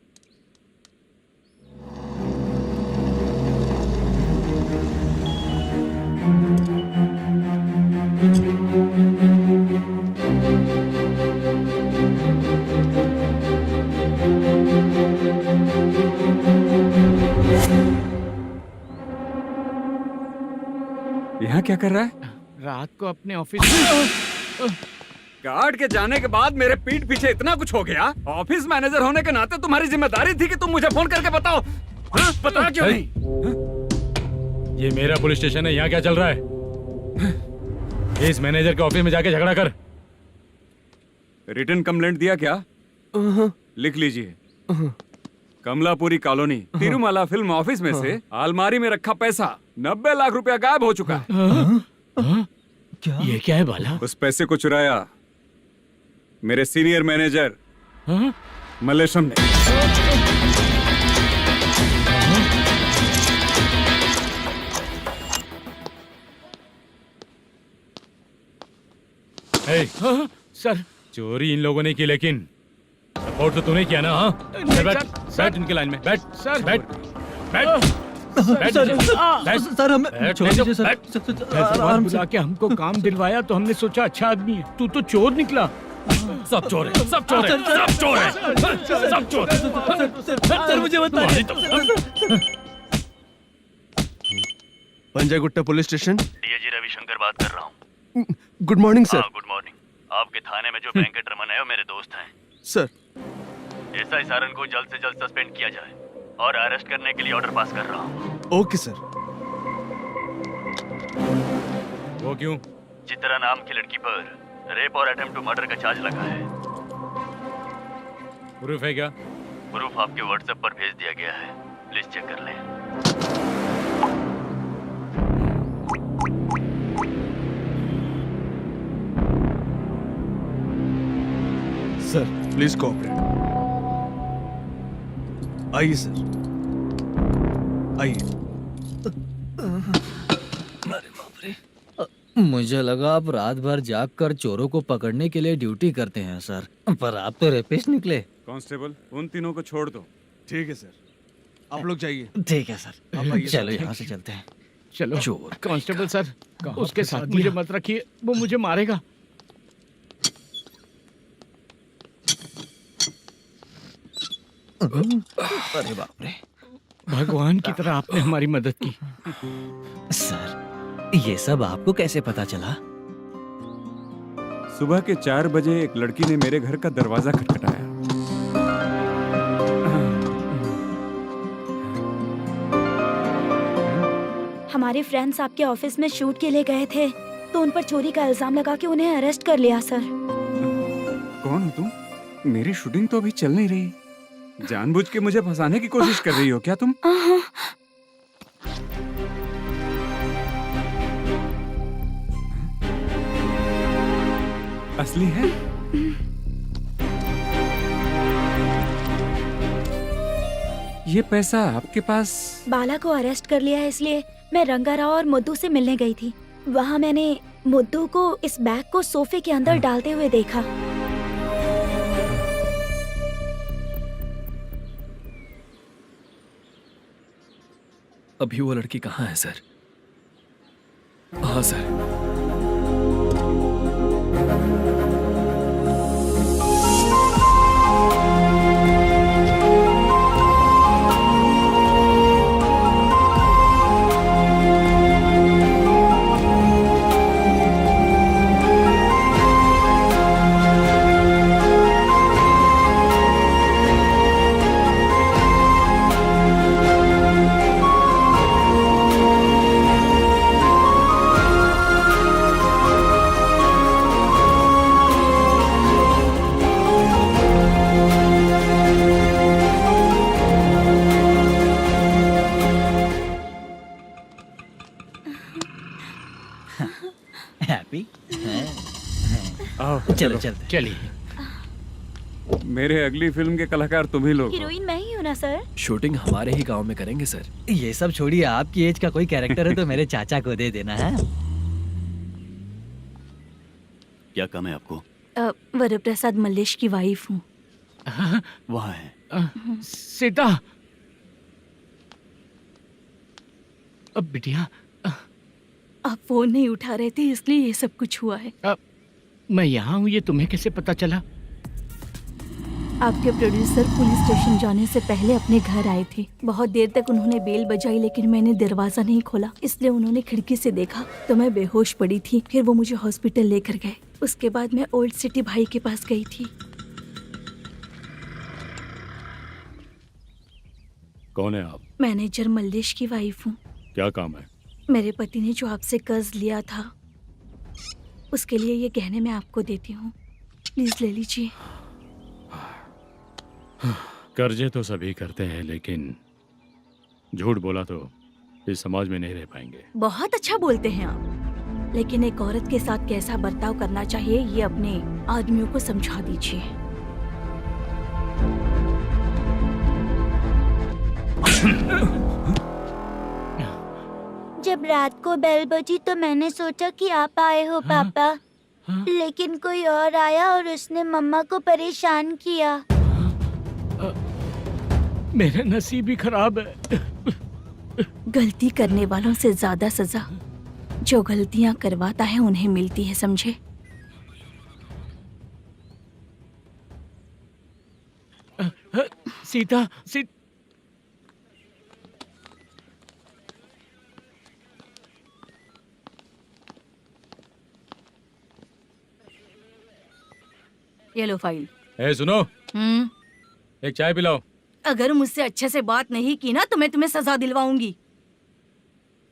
यहाँ क्या कर रहा है?
रात को अपने ऑफिस
गार्ड के जाने के बाद मेरे पीठ पीछे इतना कुछ हो गया। ऑफिस मैनेजर होने के नाते तुम्हारी जिम्मेदारी थी कि तुम मुझे फोन करके बताओ। हाँ? पता क्यों नहीं?
ये मेरा पुलिस स्टेशन है, यहाँ क्या चल रहा है? इस मैनेजर के ऑफिस में जाके झगड़ा कर।
रिटन कंप्लेंट दिया क्या? लिख लीजिए। Kamalapuri colony, Tirumala film office में से अलमारी में रखा पैसा 90 लाख रुपया गायब हो चुका है।
क्या? ये क्या है बाला?
उस पैसे को चुराया मेरे सीनियर मैनेजर मलेशम ने।
सर,
चोरी इन लोगों ने की, लेकिन सपोर्ट तो तूने किया ना? हाँ, बैठ बैठ इनके लाइन में, बैठ सर, बैठ बैठ
सर, हमें छोड़ दीजिए सर।
आराम से आके हमको काम दिलवाया तो हमने सोचा अच्छा आदमी है, तू तो चोर निकला।
सब चोर है, सब चोर है, सब चोर है, सब चोर है।
सर, मुझे बताइए।
Panjagutta police station,
DIG Ravishankar बात कर रहा हूँ।
Good morning sir.
Good morning. आपके थाने में जो वेंकट रमन है वो मेरे दोस्त हैं।
सर,
एसआई सारन को जल्द से जल्द सस्पेंड किया जाए और अरेस्ट करने के लिए ऑर्डर पास कर रहा हूँ।
Okay sir.
वो क्यों?
चित्रा नाम की लड़की पर रेप और अटेम्प्ट टू मर्डर का चार्ज लगा है।
प्रूफ है क्या?
प्रूफ आपके व्हाट्सएप पर भेज दिया गया है, प्लीज चेक कर लें।
Sir, please cooperate. आइए सर, आइए।
मुझे लगा आप रात भर जाग कर चोरों को पकड़ने के लिए ड्यूटी करते हैं सर, पर आप तो रेपिस्ट निकले।
कांस्टेबल, उन तीनों को छोड़ दो।
ठीक है सर, आप लोग जाइए।
ठीक है सर, चलो यहाँ से चलते हैं।
चलो चोर। कांस्टेबल सर, उसके साथ मुझे मत रखिए, वो मुझे मारेगा।
अरे बाप रे,
भगवान की तरह आपने हमारी मदद की।
सर, ये सब आपको कैसे पता चला?
सुबह के 4 बजे एक लड़की ने मेरे घर का दरवाजा खटखटाया।
हमारे फ्रेंड्स आपके ऑफिस में शूट के लिए गए थे। तो उन पर चोरी का इल्जाम लगा के उन्हें अरेस्ट कर लिया सर।
कौन हो तुम? मेरी शूटिंग तो अभी चल नहीं रही। जानबूझ के मुझे फंसाने की कोशिश कर रही हो क्या तुम? असली है? ये पैसा आपके पास?
बाला को अरेस्ट कर लिया है इसलिए मैं रंगाराव और मुद्दू से मिलने गई थी। वहाँ मैंने मुद्दू को इस बैग को सोफे के अंदर डालते हुए देखा।
अभी वो लड़की कहाँ है सर? हाँ सर।
हैप्पी?
आओ
चलो चलते।
चलिए।
मेरे अगली फिल्म के कलाकार तुम ही लोग हो।
हीरोइन मैं ही हूँ ना सर?
शूटिंग हमारे ही गांव में करेंगे सर।
ये सब छोड़िए, आपकी एज का कोई कैरेक्टर है तो मेरे चाचा को दे देना है।
क्या काम है आपको?
वरप्रसाद मल्लेश की वाइफ हूँ।
वहाँ है।
सीता। अब बिटिया
आप फोन नहीं उठा रहे थे इसलिए ये सब कुछ हुआ है।
मैं यहाँ हूँ, ये तुम्हें कैसे पता चला?
आपके प्रोड्यूसर पुलिस स्टेशन जाने से पहले अपने घर आए थे। बहुत देर तक उन्होंने बेल बजाई लेकिन मैंने दरवाजा नहीं खोला, इसलिए उन्होंने खिड़की से देखा तो मैं बेहोश पड़ी थी। फिर वो मुझे हॉस्पिटल लेकर गए। उसके बाद मैं ओल्ड सिटी भाई के पास गई थी।
कौन है आप?
मैनेजर मल्लेश की वाइफ हूँ।
क्या काम है?
मेरे पति ने जो आपसे कर्ज लिया था उसके लिए ये गहने मैं आपको देती हूँ, प्लीज ले लीजिए।
कर्जे तो सभी करते हैं लेकिन झूठ बोला तो इस समाज में नहीं रह पाएंगे।
बहुत अच्छा बोलते हैं आप, लेकिन एक औरत के साथ कैसा बर्ताव करना चाहिए ये अपने आदमियों को समझा दीजिए।
जब रात को बेल बजी तो मैंने सोचा कि आप आए हो पापा, लेकिन कोई और आया और उसने मम्मा को परेशान किया।
मेरा नसीब ही खराब है।
गलती करने वालों से ज्यादा सजा जो गलतियां करवाता है उन्हें मिलती है, समझे?
सीता,
ये लो फाइल।
सुनो, एक चाय पिलाओ।
अगर मुझसे अच्छे से बात नहीं की ना तो मैं तुम्हें सजा दिलवाऊंगी।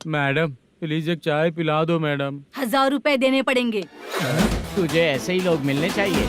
मैडम प्लीज एक चाय पिला दो मैडम।
1000 रुपए देने पड़ेंगे।
तुझे ऐसे ही लोग मिलने चाहिए।